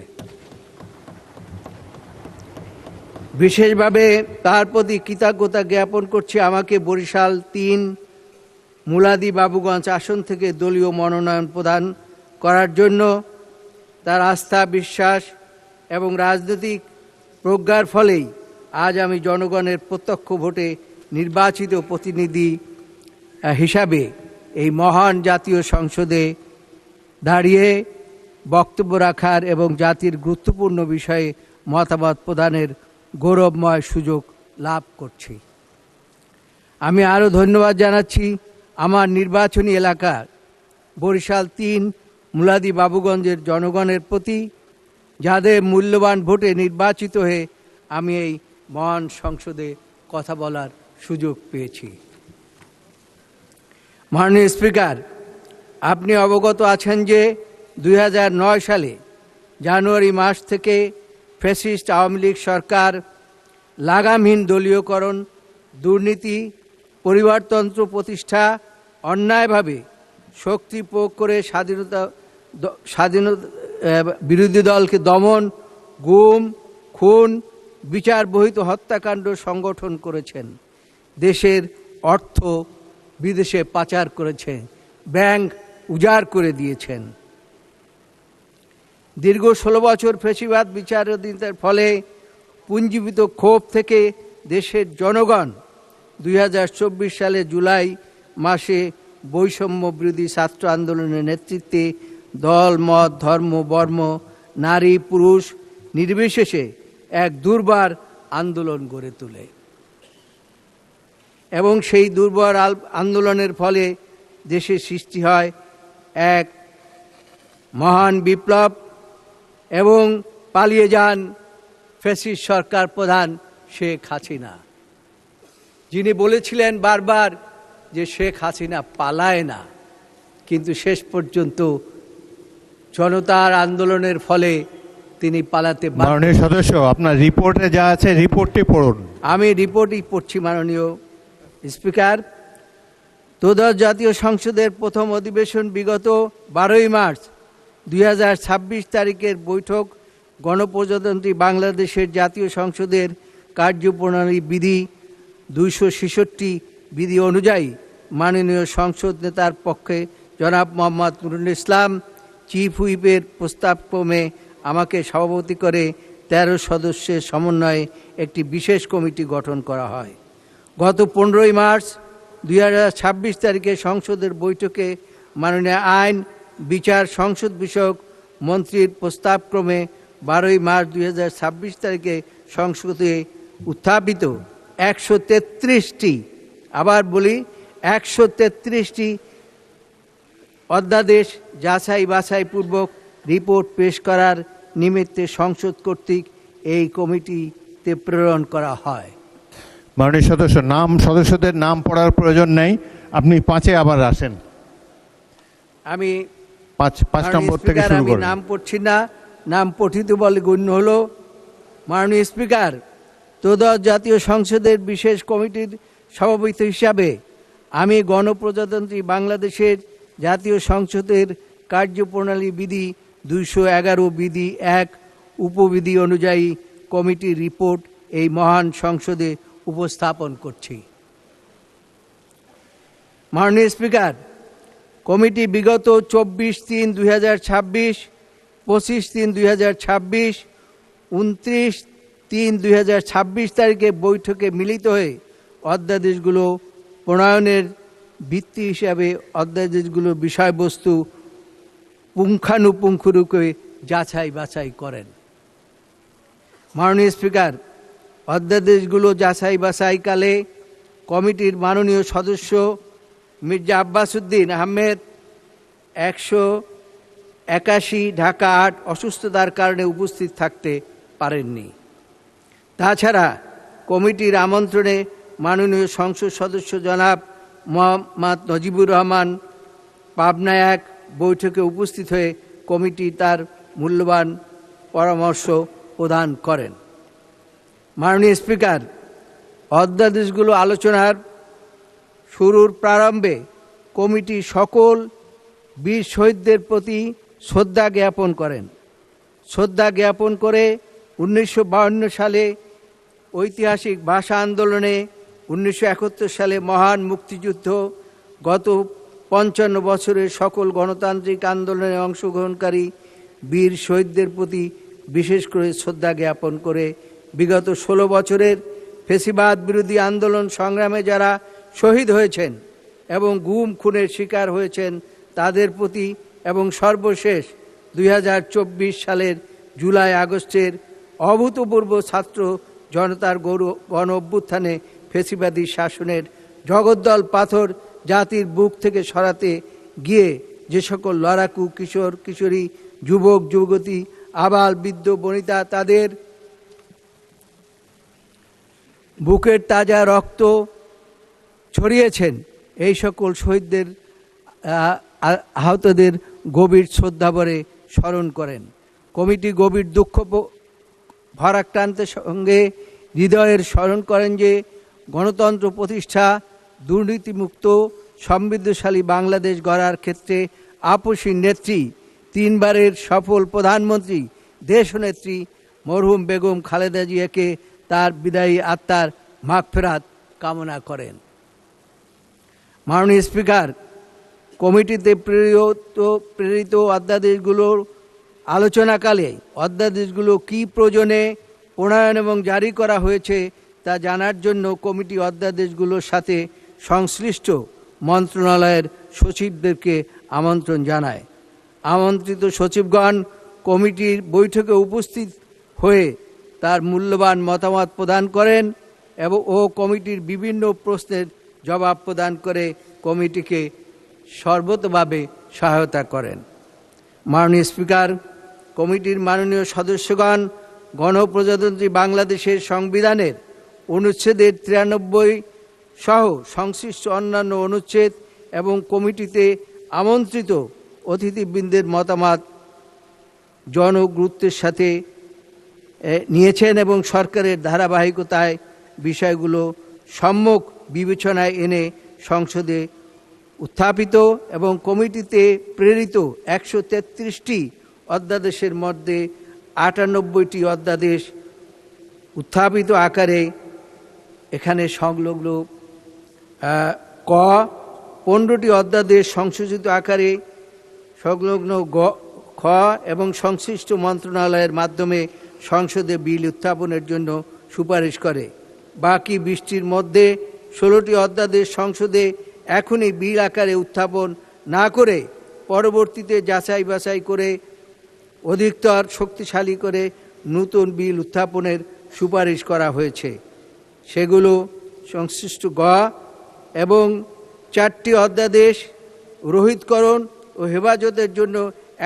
বিশেষভাবে তার প্রতি কৃতজ্ঞতা জ্ঞাপন করছি আমাকে বরিশাল 3 মুলাদি বাবুগঞ্জ আসন থেকে দলীয় মনোনয়ন প্রদান করার জন্য। তার আস্থা, বিশ্বাস এবং রাজনৈতিক প্রজ্ঞার ফলেই আজ আমি জনগণের প্রত্যক্ষ ভোটে নির্বাচিত প্রতিনিধি হিসাবে এই মহান জাতীয় সংসদে দাঁড়িয়ে বক্তব্য রাখার এবং জাতির গুরুত্বপূর্ণ বিষয়ে মতামত প্রদানের গৌরবময় সুযোগ লাভ করছি। আমি আরও ধন্যবাদ জানাচ্ছি আমার নির্বাচনী এলাকার বরিশাল 3 মুলাদি বাবুগঞ্জের জনগণের প্রতি, যাদের মূল্যবান ভোটে নির্বাচিত হয়ে আমি এই মহান সংসদে কথা বলার সুযোগ পেয়েছি। মাননীয় স্পিকার, আপনি অবগত আছেন যে 2009 সালে জানুয়ারি মাস থেকে ফ্যাসিস্ট আওয়ামী লীগ সরকার লাগামহীন দলীয়করণ, দুর্নীতি, পরিবারতন্ত্র প্রতিষ্ঠা, অন্যায়ভাবে শক্তি প্রয়োগ করে স্বাধীনতা বিরোধী দলকে দমন গুম, খুন, বিচার বহিত হত্যাকাণ্ড সংগঠন করেছেন, দেশের অর্থ বিদেশে পাচার করেছে, ব্যাংক উজাড় করে দিয়েছেন। দীর্ঘ 16 বছর ফ্যাসিবাদ বিচারাধীনতার ফলে পুঞ্জীভূত ক্ষোভ থেকে দেশের জনগণ 2024 সালে জুলাই মাসে বৈষম্য বিরোধী ছাত্র আন্দোলনের নেতৃত্বে দল, মত, ধর্ম, বর্ণ, নারী, পুরুষ নির্বিশেষে এক দুর্বার আন্দোলন গড়ে তোলে এবং সেই দুর্বার আন্দোলনের ফলে দেশে সৃষ্টি হয় এক মহান বিপ্লব এবং পালিয়ে যান ফ্যাসিস্ট সরকার প্রধান শেখ হাসিনা, যিনি বলেছিলেন বারবার যে শেখ হাসিনা পালায় না, কিন্তু শেষ পর্যন্ত জনতার আন্দোলনের ফলে তিনি পালাতে মাননীয় সদস্য, আপনার রিপোর্টে যা আছে রিপোর্টটি পড়ুন। আমি রিপোর্টই পড়ছি। মাননীয় স্পিকার, ত্রয়োদশ জাতীয় সংসদের প্রথম অধিবেশন বিগত 12 মার্চ 2026 তারিখের বৈঠক গণপ্রজাতন্ত্রী বাংলাদেশের জাতীয় সংসদের কার্যপ্রণালী বিধি 266 বিধি অনুযায়ী মাননীয় সংসদ নেতার পক্ষে জনাব মোহাম্মদ নুরুল ইসলাম চিফ হুইপের প্রস্তাবক্রমে আমাকে সভাপতি করে 13 সদস্যের সমন্বয়ে একটি বিশেষ কমিটি গঠন করা হয়। গত 15 মার্চ 2026 তারিখে সংসদের বৈঠকে মাননীয় আইন, বিচার, সংসদ বিষয়ক মন্ত্রীর প্রস্তাবক্রমে 12 মার্চ 2026 তারিখে সংসদে উত্থাপিত 133টি, আবার বলি 133টি অধ্যাদেশ যাচাই বাছাইপূর্বক রিপোর্ট পেশ করার নিমিত্তে সংসদ কর্তৃক এই কমিটিতে প্রেরণ করা হয়। মাননীয় সদস্য, সদস্যদের নাম পড়ার প্রয়োজন নেই, আপনি 5-এ আবার আসেন। আমি 5 নম্বর থেকে শুরু আমি করুন। নাম পড়ছি না, নাম পঠিত বলে গণ্য হলো। মাননীয় স্পিকার, ত্রয়োদশ জাতীয় সংসদের বিশেষ কমিটির সভাপতি হিসাবে আমি গণপ্রজাতন্ত্রী বাংলাদেশের জাতীয় সংসদের কার্যপ্রণালী বিধি 211 বিধি 1 উপবিধি অনুযায়ী কমিটির রিপোর্ট এই মহান সংসদে উপস্থাপন করছি। মাননীয় স্পিকার, কমিটি বিগত 24/3/2026, 25/3/2026, 29/3/2026 তারিখে বৈঠকে মিলিত হয়ে অধ্যাদেশগুলো প্রণয়নের ভিত্তি হিসাবে অধ্যাদেশগুলোর বিষয়বস্তু পুঙ্খানুপুঙ্খরূপে যাচাই বাছাই করেন। মাননীয় স্পিকার, অধ্যাদেশগুলো যাচাই বাছাইকালে কমিটির মাননীয় সদস্য মির্জা আব্বাস উদ্দিন আহমেদ 181 ঢাকা 8 অসুস্থতার কারণে উপস্থিত থাকতে পারেননি। তাছাড়া কমিটির আমন্ত্রণে মাননীয় সংসদ সদস্য জনাব মোহাম্মদ নজিবুর রহমান পাবনা 1 বৈঠকে উপস্থিত হয়ে কমিটি তার মূল্যবান পরামর্শ প্রদান করেন। মাননীয় স্পিকার, অধ্যাদেশগুলো আলোচনার শুরুর প্রারম্ভে কমিটি সকল বীর শহীদদের প্রতি শ্রদ্ধা জ্ঞাপন করেন। শ্রদ্ধা জ্ঞাপন করে 1952 সালে ঐতিহাসিক ভাষা আন্দোলনে, 1971 সালে মহান মুক্তিযুদ্ধ, গত 55 বছরের সকল গণতান্ত্রিক আন্দোলনে অংশগ্রহণকারী বীর শহীদদের প্রতি বিশেষ করে শ্রদ্ধা জ্ঞাপন করে বিগত 16 বছরের ফ্যাসিবাদ বিরোধী আন্দোলন সংগ্রামে যারা শহীদ হয়েছেন এবং গুম খুনের শিকার হয়েছেন তাদের প্রতি এবং সর্বশেষ 2024 সালের জুলাই আগস্টের অভূতপূর্ব ছাত্র জনতার গণ অভ্যুত্থানে ফ্যাসিবাদী শাসনের জগদ্দল পাথর জাতির বুক থেকে সরাতে গিয়ে যে সকল লড়াকু কিশোর কিশোরী, যুবক যুবতী, আবাল বৃদ্ধ বনিতা তাদের বুকের তাজা রক্ত ছড়িয়েছেন, এই সকল শহীদদের আহতদের গভীর শ্রদ্ধাভরে স্মরণ করেন। কমিটি গভীর দুঃখ ভারাক্রান্তের সঙ্গে হৃদয়ের স্মরণ করেন যে গণতন্ত্র প্রতিষ্ঠা, দুর্নীতিমুক্ত সমৃদ্ধশালী বাংলাদেশ গড়ার ক্ষেত্রে আপসী নেত্রী, 3 বারের সফল প্রধানমন্ত্রী, দেশনেত্রী মরহুম বেগম খালেদা জিয়াকে তার বিদায়ী আত্মার মাগফিরাত কামনা করেন। মাননীয় স্পিকার, কমিটিতে প্রেরিত অধ্যাদেশগুলোর আলোচনাকালে অধ্যাদেশগুলো কী প্রয়োজনে প্রণয়ন এবং জারি করা হয়েছে তা জানার জন্য কমিটি অধ্যাদেশগুলোর সাথে সংশ্লিষ্ট মন্ত্রণালয়ের সচিবদেরকে আমন্ত্রণ জানায়। আমন্ত্রিত সচিবগণ কমিটির বৈঠকে উপস্থিত হয়ে তার মূল্যবান মতামত প্রদান করেন এবং কমিটির বিভিন্ন প্রশ্নের জবাব প্রদান করে কমিটিকে সর্বতোভাবে সহায়তা করেন। মাননীয় স্পিকার, কমিটির মাননীয় সদস্যগণ গণপ্রজাতন্ত্রী বাংলাদেশের সংবিধানের অনুচ্ছেদের 93 সহ সংশ্লিষ্ট অন্যান্য অনুচ্ছেদ এবং কমিটিতে আমন্ত্রিত অতিথিবৃন্দের মতামত জনগুরুত্বের সাথে নিয়েছেন এবং সরকারের ধারাবাহিকতায় বিষয়গুলো সম্যক বিবেচনায় এনে সংসদে উত্থাপিত এবং কমিটিতে প্রেরিত 133টি অধ্যাদেশের মধ্যে 98টি অধ্যাদেশ উত্থাপিত আকারে এখানে সংলগ্ন ক 15টি অধ্যাদেশ সংশোধিত আকারে সংলগ্ন খ এবং সংশ্লিষ্ট মন্ত্রণালয়ের মাধ্যমে সংসদে বিল উত্থাপনের জন্য সুপারিশ করে। বাকি 20টির মধ্যে 16টি অধ্যাদেশ সংসদে এখনই বিল আকারে উত্থাপন না করে পরবর্তীতে যাচাই বাছাই করে অধিকতর শক্তিশালী করে নতুন বিল উত্থাপনের সুপারিশ করা হয়েছে। সেগুলো সংশ্লিষ্ট গ এবং 4টি অধ্যাদেশ রোহিতকরণ ও হেফাজতের জন্য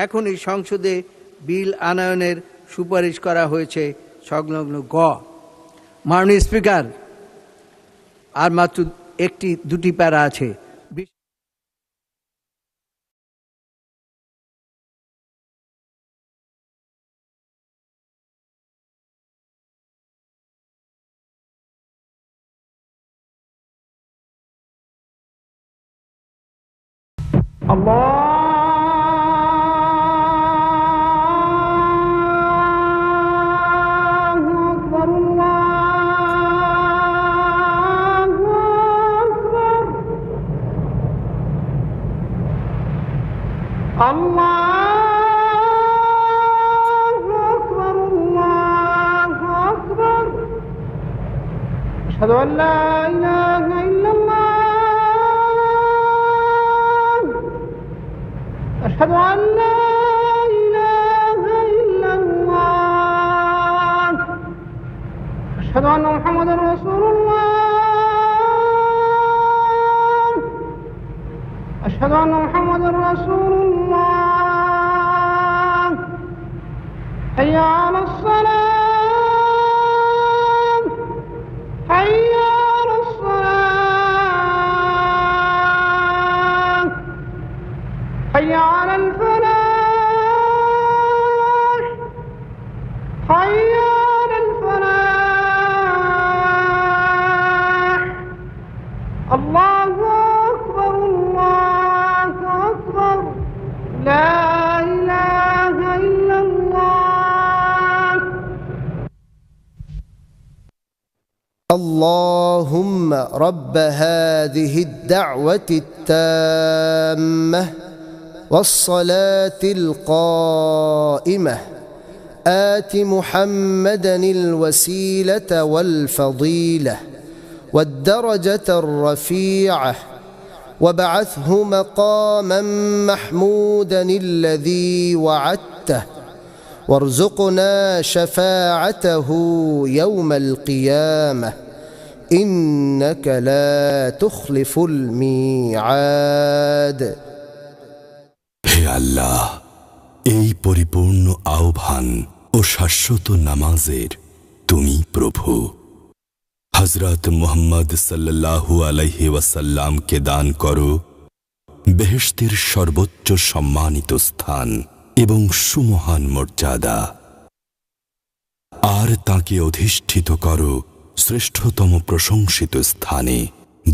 এখনই সংসদে বিল আনয়নের সুপারিশ করা হয়েছে সংলগ্ন গ। মাননীয় স্পিকার, আর মাত্র 1-2টি প্যারা আছে। أشهد أن لا إله إلا الله أشهد أن لا إله إلا الله أشهد أن محمدا رسول الله أشهد أن محمدا رسول الله حي على الصلاة حي على الصلاة حي على الفلاح حي على الفلاح الله أكبر الله أكبر لا إله إلا الله. اللهم رب هذه الدعوة التامة والصلاة القائمة آت محمدا الوسيلة والفضيلة والدرجة الرفيعة وابعثه مقاما محمودا الذي وعدته وارزقنا شفاعته يوم القيامة إنك لا تخلف الميعاد. হে আল্লাহ, এই পরিপূর্ণ আহ্বান ও শাশ্বত নামাজের তুমি প্রভু। হযরত মুহাম্মদ সাল্লাল্লাহু আলাইহি ওয়াসাল্লামকে দান করো বেহেশতের সর্বোচ্চ সম্মানিত স্থান এবং সুমহান মর্যাদা, আর তাকে অধিষ্ঠিত করো শ্রেষ্ঠতম প্রশংসিত স্থানে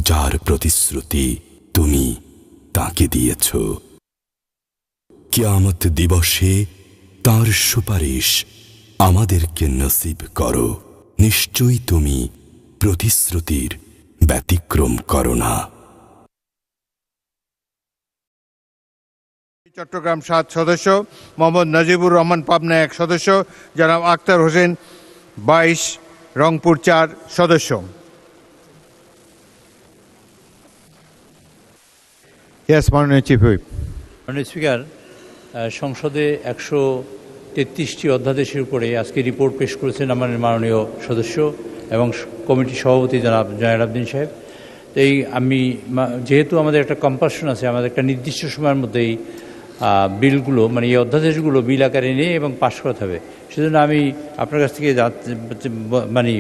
যার প্রতিশ্রুতি তুমি তাকে দিয়েছ। কিয়ামত দিবসে তার সুপারিশ আমাদেরকে নসিব করো, নিশ্চয়ই তুমি প্রতিশ্রুতির ব্যতিক্রম করো না। চট্টগ্রাম 7 সদস্য, মোহাম্মদ নাজিবুর রহমান পাবনা 1 সদস্য, জনাব আক্তার হোসেন 22, রংপুর 4 সদস্য। মাননীয় চিফ হুইপ। মাননীয় স্পিকার, সংসদে 133টি অধ্যাদেশের উপরে আজকে রিপোর্ট পেশ করেছেন আমাদের মাননীয় সদস্য এবং কমিটির সভাপতি জনাব জয়নালাবদিন সাহেব। তো আমি যেহেতু আমাদের একটা কম্পালশন আছে, আমাদের একটা নির্দিষ্ট সময়ের মধ্যেই বিলগুলো মানে এই অধ্যাদেশগুলো বিল আকারে নিয়ে এবং পাশ করাতে হবে, সেজন্য আমি আপনার কাছ থেকে মানে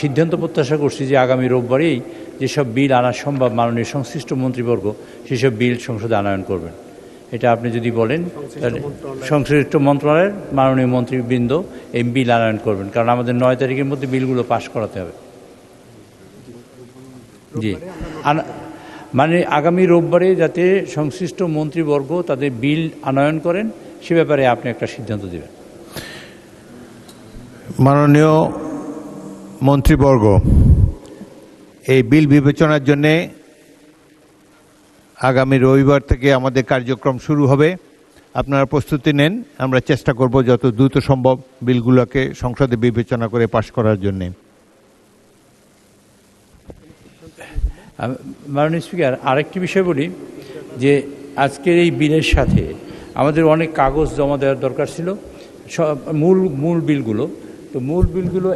সিদ্ধান্ত প্রত্যাশা করছি যে আগামী রোববারেই যেসব বিল আনা সম্ভব মাননীয় সংশ্লিষ্ট মন্ত্রীবর্গ সেসব বিল সংসদে আনয়ন করবেন। এটা আপনি যদি বলেন তাহলে সংশ্লিষ্ট মন্ত্রণালয়ের মাননীয় মন্ত্রীবৃন্দ এই বিল আনয়ন করবেন, কারণ আমাদের 9 তারিখের মধ্যে বিলগুলো পাশ করাতে হবে। জি, মানে আগামী রোববারে যাতে সংশ্লিষ্ট মন্ত্রীবর্গ তাদের বিল আনয়ন করেন সে ব্যাপারে আপনি একটা সিদ্ধান্ত দেবেন। মাননীয় মন্ত্রীবর্গ, এই বিল বিবেচনার জন্যে আগামী রবিবার থেকে আমাদের কার্যক্রম শুরু হবে। আপনারা প্রস্তুতি নেন, আমরা চেষ্টা করব যত দ্রুত সম্ভব বিলগুলোকে সংসদে বিবেচনা করে পাশ করার জন্যে। মাননীয় স্পিকার, আরেকটি বিষয় বলি যে আজকের এই বিলের সাথে আমাদের অনেক কাগজ জমা দেওয়ার দরকার ছিল, মূল বিলগুলো। তো মূল বিলগুলো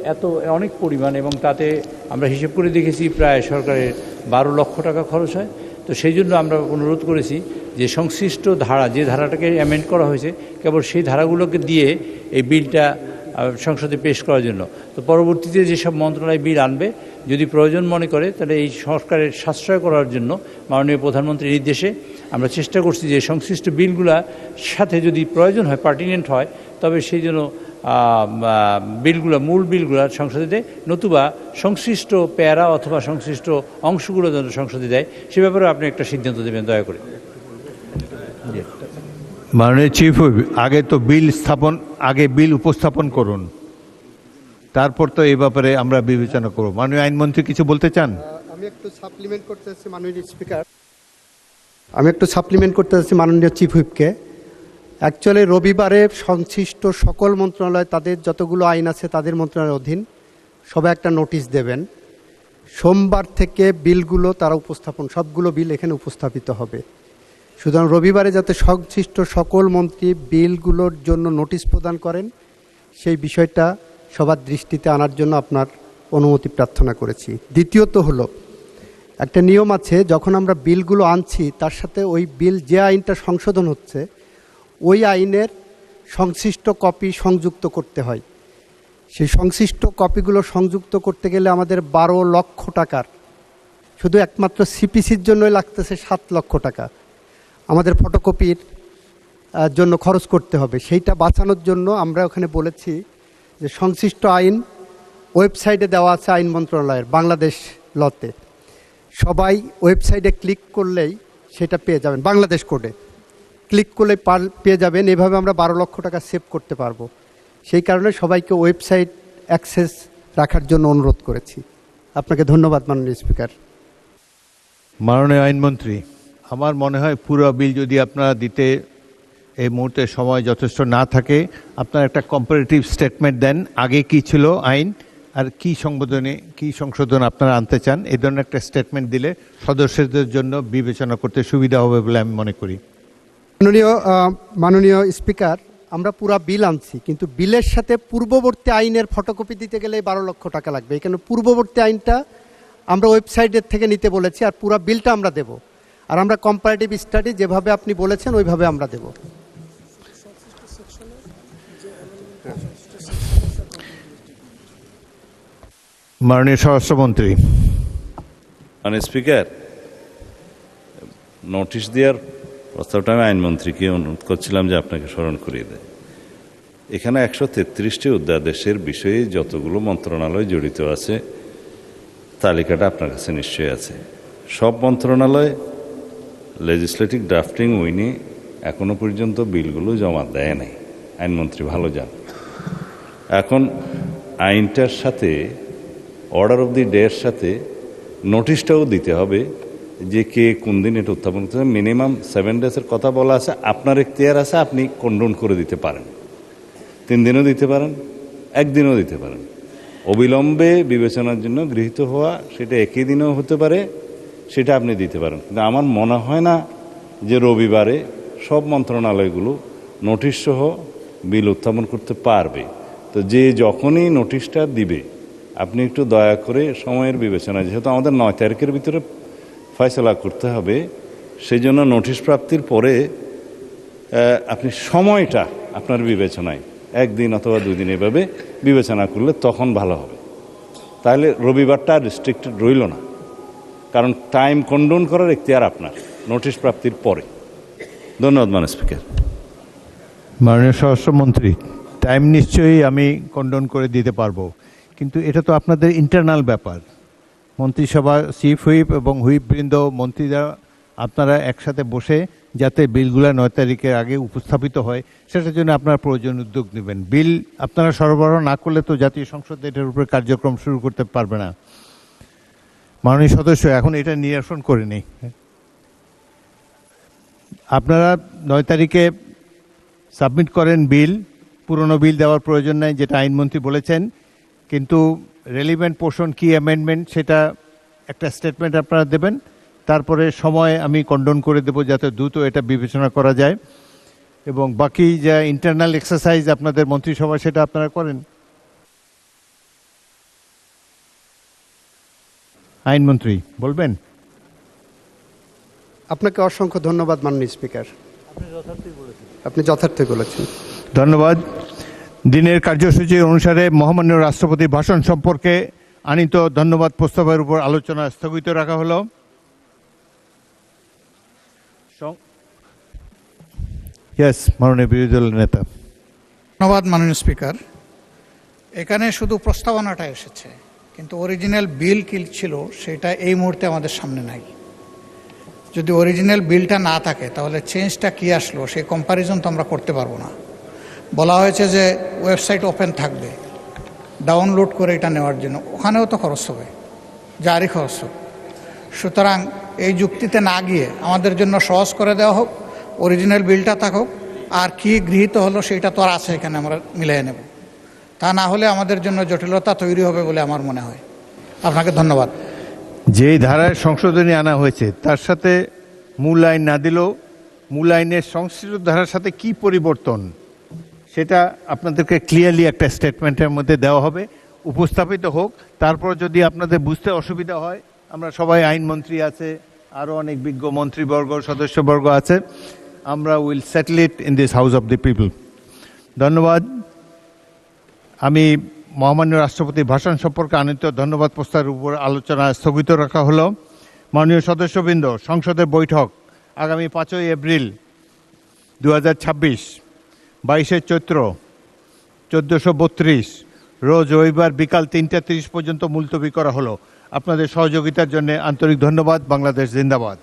অনেক পরিমাণ এবং তাতে আমরা হিসেব করে দেখেছি প্রায় সরকারের 12 লক্ষ টাকা খরচ হয়। তো সেই জন্য আমরা অনুরোধ করেছি যে সংশ্লিষ্ট ধারা, যে ধারাটাকে অ্যামেন্ড করা হয়েছে, কেবল সেই ধারাগুলোকে দিয়ে এই বিলটা সংসদে পেশ করার জন্য। তো পরবর্তীতে যেসব মন্ত্রণালয় বিল আনবে যদি প্রয়োজন মনে করে তাহলে এই সরকারের সাশ্রয় করার জন্য মাননীয় প্রধানমন্ত্রীর নির্দেশে আমরা চেষ্টা করছি যে সংশ্লিষ্ট বিলগুলোর সাথে যদি প্রয়োজন হয়, পার্টিনেন্ট হয়, তবে সেই জন্য বিলগুলো মূল বিলগুলো সংসদে দেয়, নতুবা সংশ্লিষ্ট প্যারা অথবা সংশ্লিষ্ট অংশগুলো যেন সংসদে দেয় সে ব্যাপারে আপনি একটা সিদ্ধান্ত দেবেন দয়া করে। মাননীয় চিফ হুইপ, আগে বিল উপস্থাপন করুন, তারপর তো এই ব্যাপারে আমরা বিবেচনা করব। মাননীয় আইনমন্ত্রী কিছু বলতে চান? আমি একটু সাপ্লিমেন্ট করতে চাচ্ছি মাননীয় স্পিকার, মাননীয় চিফ হুইপকে। অ্যাকচুয়ালি রবিবারে সংশ্লিষ্ট সকল মন্ত্রণালয় তাদের যতগুলো আইন আছে তাদের মন্ত্রণালয়ের অধীন সবাই একটা নোটিশ দেবেন। সোমবার থেকে বিলগুলো তারা সবগুলো বিল এখানে উপস্থাপিত হবে। সুতরাং রবিবারে যাতে সংশ্লিষ্ট সকল মন্ত্রী বিলগুলোর জন্য নোটিশ প্রদান করেন সেই বিষয়টা সবার দৃষ্টিতে আনার জন্য আপনার অনুমতি প্রার্থনা করেছি। দ্বিতীয়ত হলো, একটা নিয়ম আছে, যখন আমরা বিলগুলো আনছি তার সাথে ওই বিল যে আইনটা সংশোধন হচ্ছে ওই আইনের সংশ্লিষ্ট কপি সংযুক্ত করতে হয়। সেই সংশ্লিষ্ট কপিগুলো সংযুক্ত করতে গেলে আমাদের 12 লক্ষ টাকার, শুধু একমাত্র সিপিসির জন্যই লাগতেছে 7 লক্ষ টাকা আমাদের ফটোকপির জন্য খরচ করতে হবে। সেইটা বাঁচানোর জন্য আমরা ওখানে বলেছি যে সংশ্লিষ্ট আইন ওয়েবসাইটে দেওয়া আছে আইন মন্ত্রণালয়ের বাংলাদেশ লতে, সবাই ওয়েবসাইটে ক্লিক করলেই সেটা পেয়ে যাবেন, বাংলাদেশ কোডে ক্লিক করলে পেয়ে যাবেন। এভাবে আমরা 12 লক্ষ টাকা সেভ করতে পারবো। সেই কারণে সবাইকে ওয়েবসাইট অ্যাক্সেস রাখার জন্য অনুরোধ করেছি। আপনাকে ধন্যবাদ মাননীয় স্পিকার। মাননীয় আইনমন্ত্রী, আমার মনে হয় পুরো বিল যদি আপনারা দিতে এই মুহূর্তে সময় যথেষ্ট না থাকে, আপনারা একটা কম্পারেটিভ স্টেটমেন্ট দেন, আগে কি ছিল আইন আর কি সংশোধন আপনারা আনতে চান, এই ধরনের একটা স্টেটমেন্ট দিলে সদস্যদের জন্য বিবেচনা করতে সুবিধা হবে বলে আমি মনে করি। মাননীয় স্পিকার, আমরা পুরো বিল আনছি, কিন্তু বিলের সাথে পূর্ববর্তী আইনের ফটোকপি দিতে গেলে 12 লক্ষ টাকা লাগবে। এখানে পূর্ববর্তী আইনটা আমরা ওয়েবসাইটের থেকে নিতে বলেছি, আর পুরো বিলটা আমরা দেব। আর আমরা কম্পারেটিভ স্টাডি যেভাবে আপনি বলেছেন ওইভাবে আমরা দেব। মাননীয় স্বরাষ্ট্রমন্ত্রী। মাননীয় স্পিকার, নোটিশ দেওয়ার প্রস্তাবটা আমি আইনমন্ত্রীকে অনুরোধ করছিলাম যে আপনাকে স্মরণ করিয়ে দেয়। এখানে 133টি অধ্যাদেশের বিষয়ে যতগুলো মন্ত্রণালয় জড়িত আছে তালিকাটা আপনার কাছে নিশ্চয়ই আছে। সব মন্ত্রণালয় লেজিসলেটিভ ড্রাফটিং উইনে এখনো পর্যন্ত বিলগুলো জমা দেয় নাই, আইনমন্ত্রী ভালো জান। এখন আইনটার সাথে অর্ডার অফ দি ডের সাথে নোটিশটাও দিতে হবে যে কে কোন দিন এটা উত্থাপন করতে হবে। মিনিমাম 7 ডেজের কথা বলা আছে। আপনার এখতিয়ার আছে, আপনি কন্ডোন করে দিতে পারেন, 3 দিনও দিতে পারেন, 1 দিনও দিতে পারেন। অবিলম্বে বিবেচনার জন্য গৃহীত হওয়া সেটা একই দিনেও হতে পারে, সেটা আপনি দিতে পারেন। কিন্তু আমার মনে হয় না যে রবিবারে সব মন্ত্রণালয়গুলো নোটিশ সহ বিল উত্থাপন করতে পারবে। তো যে যখনই নোটিশটা দিবে আপনি একটু দয়া করে সময়ের বিবেচনা, যেহেতু আমাদের 9 তারিখের ভিতরে ফয়সলা করতে হবে, সেই জন্য নোটিশ প্রাপ্তির পরে আপনি সময়টা আপনার বিবেচনায় 1 দিন অথবা 2 দিন এভাবে বিবেচনা করলে তখন ভালো হবে। তাহলে রবিবারটা রেস্ট্রিক্টেড রইল না, কারণ টাইম কন্ডোন করার এখতিয়ার আপনার নোটিশ প্রাপ্তির পরে। ধন্যবাদ মাননীয় স্পিকার। মাননীয় স্বরাষ্ট্রমন্ত্রী, টাইম নিশ্চয়ই আমি কন্ডোন করে দিতে পারবো, কিন্তু এটা তো আপনাদের ইন্টারনাল ব্যাপার। মন্ত্রিসভা চিফ হুইপ এবং হুইপবৃন্দ, মন্ত্রীরা আপনারা একসাথে বসে যাতে বিলগুলো 9 তারিখের আগে উপস্থাপিত হয় সেটার জন্য আপনারা প্রয়োজন উদ্যোগ নেবেন। বিল আপনারা সরবরাহ না করলে তো জাতীয় সংসদ এটার উপরে কার্যক্রম শুরু করতে পারবে না। মাননীয় সদস্য, এখন এটা নিরসন করে নেই। আপনারা 9 তারিখে সাবমিট করেন বিল, পুরনো বিল দেওয়ার প্রয়োজন নাই যেটা আইনমন্ত্রী বলেছেন, কিন্তু রেলিভেন্ট পোর্শন কি অ্যামেন্ডমেন্ট সেটা একটা স্টেটমেন্ট আপনারা দেবেন। তারপরে সময় আমি কন্ডোন করে দেব যাতে দ্রুত এটা বিবেচনা করা যায়, এবং বাকি যা ইন্টারনাল এক্সারসাইজ আপনাদের মন্ত্রিসভা সেটা আপনারা করেন। আইনমন্ত্রী বলবেন। আপনাকে অসংখ্য ধন্যবাদ মাননীয় স্পিকার, আপনি যথার্থই বলেছেন। ধন্যবাদ। দিনের কার্যসূচি অনুসারে মহামান্য রাষ্ট্রপতির ভাষণ সম্পর্কে আনিত ধন্যবাদ প্রস্তাবের উপর আলোচনা স্থগিত রাখা হলো। মাননীয় বিরোধী দলের নেতা। ধন্যবাদ মাননীয় স্পিকার। এখানে শুধু প্রস্তাবনাটা এসেছে, কিন্তু অরিজিনাল বিল কি ছিল সেটা এই মুহূর্তে আমাদের সামনে নাই। যদি অরিজিনাল বিলটা না থাকে তাহলে চেঞ্জটা কি আসলো সেই কম্প্যারিজন তো আমরা করতে পারবো না। বলা হয়েছে যে ওয়েবসাইট ওপেন থাকবে ডাউনলোড করে এটা নেওয়ার জন্য, ওখানেও তো খরচ হবে, জারি খরচ হবে। সুতরাং এই যুক্তিতে না গিয়ে আমাদের জন্য সহজ করে দেওয়া হোক, অরিজিনাল বিলটা থাকুক, আর কি গৃহীত হলো সেটা তো আর আছে এখানে আমরা মিলিয়ে নেব। তা না হলে আমাদের জন্য জটিলতা তৈরি হবে বলে আমার মনে হয়। আপনাকে ধন্যবাদ। যেই ধারায় সংশোধনী আনা হয়েছে তার সাথে মূল আইন না দিলেও মূল আইনের সংশ্লিষ্ট ধারার সাথে কি পরিবর্তন সেটা আপনাদেরকে ক্লিয়ারলি একটা স্টেটমেন্টের মধ্যে দেওয়া হবে, উপস্থাপিত হোক। তারপর যদি আপনাদের বুঝতে অসুবিধা হয়, আমরা সবাই আইনমন্ত্রী আছে, আরও অনেক বিজ্ঞ মন্ত্রীবর্গ সদস্যবর্গ আছে, আমরা will settle it in this house of the people. ধন্যবাদ। আমি মহামান্য রাষ্ট্রপতির ভাষণ সম্পর্কে আনিত ধন্যবাদ প্রস্তাবের উপর আলোচনা স্থগিত রাখা হলো। মাননীয় সদস্যবৃন্দ, সংসদের বৈঠক আগামী 5ই এপ্রিল 2026 22শে চৈত্র 1432 রোজ রবিবার বিকাল 3:30 পর্যন্ত মুলতবি করা হলো। আপনাদের সহযোগিতার জন্য আন্তরিক ধন্যবাদ। বাংলাদেশ জিন্দাবাদ।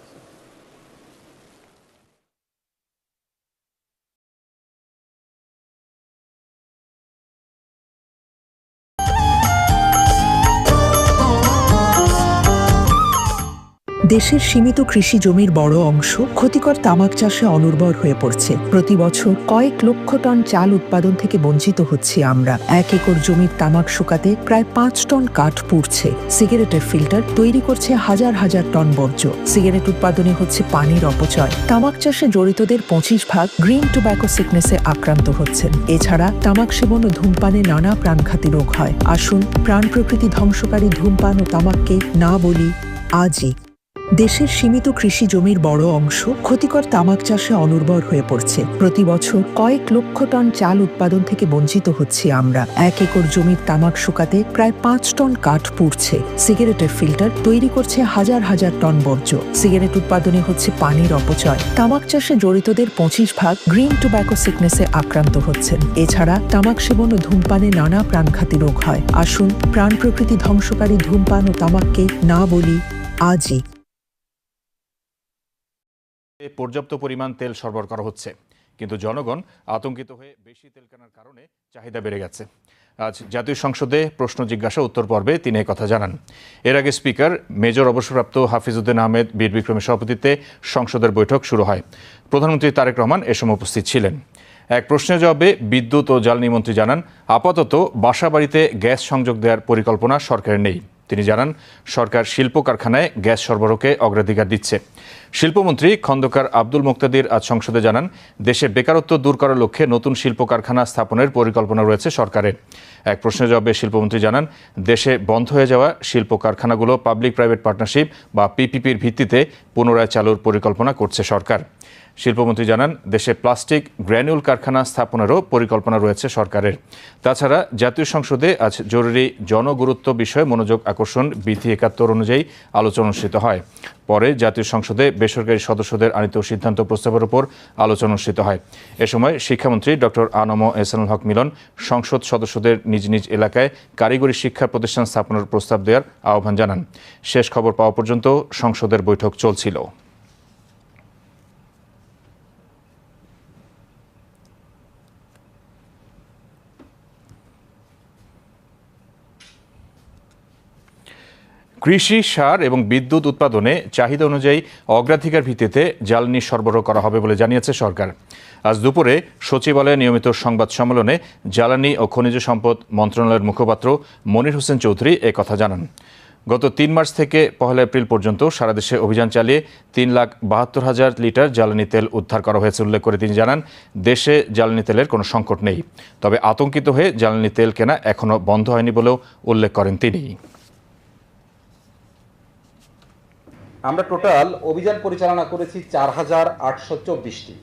দেশের সীমিত কৃষি জমির বড় অংশ ক্ষতিকর তামাক চাষে অনুর্বর হয়ে পড়ছে। প্রতি বছর কয়েক লক্ষ টন চাল উৎপাদন থেকে বঞ্চিত হচ্ছি আমরা। 1 একর জমির তামাক শুকাতে প্রায় 5 টন কাঠ পুড়ছে। সিগারেটের ফিল্টার তৈরি করছে হাজার হাজার টন বর্জ্য। সিগারেট উৎপাদনে হচ্ছে পানির অপচয়। তামাক চাষে জড়িতদের 25% গ্রিন টোব্যাকো সিকনেসে আক্রান্ত হচ্ছেন। এছাড়া তামাক সেবন ও ধূমপানে নানা প্রাণঘাতী রোগ হয়। আসুন প্রাণ প্রকৃতি ধ্বংসকারী ধূমপান ও তামাককে না বলি আজই। দেশের সীমিত কৃষি জমির বড় অংশ ক্ষতিকর তামাক চাষে অনুর্বর হয়ে পড়ছে। প্রতি বছর কয়েক লক্ষ টন চাল উৎপাদন থেকে বঞ্চিত হচ্ছি আমরা। 1 একর জমির তামাক শুকাতে প্রায় 5 টন কাঠ পুড়ছে। সিগারেটের ফিল্টার তৈরি করছে হাজার হাজার টন বর্জ্য। সিগারেট উৎপাদনে হচ্ছে পানির অপচয়। তামাক চাষে জড়িতদের 25% গ্রিন টোব্যাকো সিকনেসে আক্রান্ত হচ্ছেন। এছাড়া তামাক সেবন ও ধূমপানে নানা প্রাণঘাতী রোগ হয়। আসুন প্রাণ প্রকৃতি ধ্বংসকারী ধূমপান ও তামাককে না বলি আজই। পর্যাপ্ত পরিমাণ তেল সরবরাহ করা হচ্ছে, কিন্তু জনগণ আতঙ্কিত হয়ে বেশি তেল কেনার কারণে চাহিদা বেড়ে গেছে। আজ জাতীয় সংসদে প্রশ্ন জিজ্ঞাসা উত্তর পর্বে তিনি কথা জানান। এর আগে স্পিকার মেজর অবসরপ্রাপ্ত হাফিজউদ্দিন আহমেদ বীর বিক্রমের সভাপতিত্বে সংসদের বৈঠক শুরু হয়। প্রধানমন্ত্রী তারেক রহমান এ সময় উপস্থিত ছিলেন। এক প্রশ্নের জবাবে বিদ্যুৎ ও জ্বালানি মন্ত্রী জানান, আপাতত বাসাবাড়িতে গ্যাস সংযোগ দেওয়ার পরিকল্পনা সরকারের নেই। তিনি জানান, সরকার শিল্প কারখানায় গ্যাস সরবরাহকে অগ্রাধিকার দিচ্ছে। শিল্পমন্ত্রী খন্দকার আব্দুল মুক্তাদির আজ সংসদে জানান, দেশে বেকারত্ব দূর করার লক্ষ্যে নতুন শিল্প কারখানা স্থাপনের পরিকল্পনা রয়েছে সরকারের। এক প্রশ্নের জবাবে শিল্পমন্ত্রী জানান, দেশে বন্ধ হয়ে যাওয়া শিল্প কারখানাগুলো পাবলিক প্রাইভেট পার্টনারশিপ বা পিপিপির ভিত্তিতে পুনরায় চালুর পরিকল্পনা করছে সরকার। শিল্পমন্ত্রী জানান, দেশে প্লাস্টিক গ্র্যানুল কারখানা স্থাপনেরও পরিকল্পনা রয়েছে সরকারের। তাছাড়া জাতীয় সংসদে আজ জরুরি জনগুরুত্ব বিষয়ে মনোযোগ আকর্ষণ বিধি ৭১ অনুযায়ী আলোচনা অনুষ্ঠিত হয়। পরে জাতীয় সংসদে বেসরকারি সদস্যদের আনিত সিদ্ধান্ত প্রস্তাবের উপর আলোচনা অনুষ্ঠিত হয়। এ সময় শিক্ষামন্ত্রী ডক্টর আনম এহসানুল হক মিলন সংসদ সদস্যদের নিজ নিজ এলাকায় কারিগরি শিক্ষা প্রতিষ্ঠান স্থাপনের প্রস্তাব দেওয়ার আহ্বান জানান। শেষ খবর পাওয়া পর্যন্ত সংসদের বৈঠক চলছিল। কৃষি, সার এবং বিদ্যুৎ উৎপাদনে চাহিদা অনুযায়ী অগ্রাধিকার ভিত্তিতে জ্বালানি সরবরাহ করা হবে বলে জানিয়েছে সরকার। আজ দুপুরে সচিবালয়ে নিয়মিত সংবাদ সম্মেলনে জ্বালানি ও খনিজ সম্পদ মন্ত্রণালয়ের মুখপাত্র মনির হোসেন চৌধুরী কথা জানান। গত ৩ মার্চ থেকে ১ এপ্রিল পর্যন্ত সারা দেশে অভিযান চালিয়ে ৩,৭২,০০০ লিটার জ্বালানি তেল উদ্ধার করা হয়েছে উল্লেখ করে তিনি জানান, দেশে জ্বালানি তেলের কোনো সংকট নেই, তবে আতঙ্কিত হয়ে জ্বালানি তেল কেনা এখনও বন্ধ হয়নি বলেও উল্লেখ করেন তিনি। আমরা টোটাল অভিযান পরিচালনা করেছি ৪,৮২৪টি,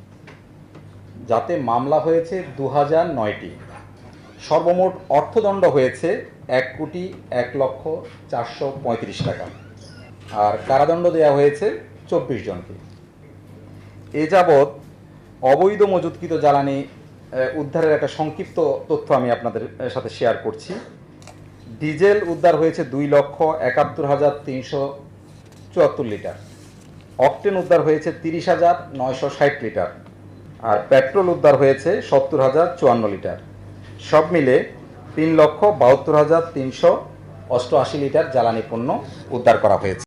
যাতে মামলা হয়েছে ২,০০৯টি। সর্বমোট অর্থদণ্ড হয়েছে ১,০১,৪৩৫ টাকা, আর কারাদণ্ড দেওয়া হয়েছে ২৪ জনকে। এ যাবৎ অবৈধ মজুতকৃত জ্বালানি উদ্ধারের একটা সংক্ষিপ্ত তথ্য আমি আপনাদের সাথে শেয়ার করছি। ডিজেল উদ্ধার হয়েছে ২,৭১,৩৭৪ লিটার, অকটেন উদ্ধার হয়েছে ৩০,৯৬০ লিটার, আর পেট্রোল উদ্ধার হয়েছে ৭০,০৫৪ লিটার। সব মিলে ৩,৭২,৩৮৮ লিটার জ্বালানি পণ্য উদ্ধার করা হয়েছে।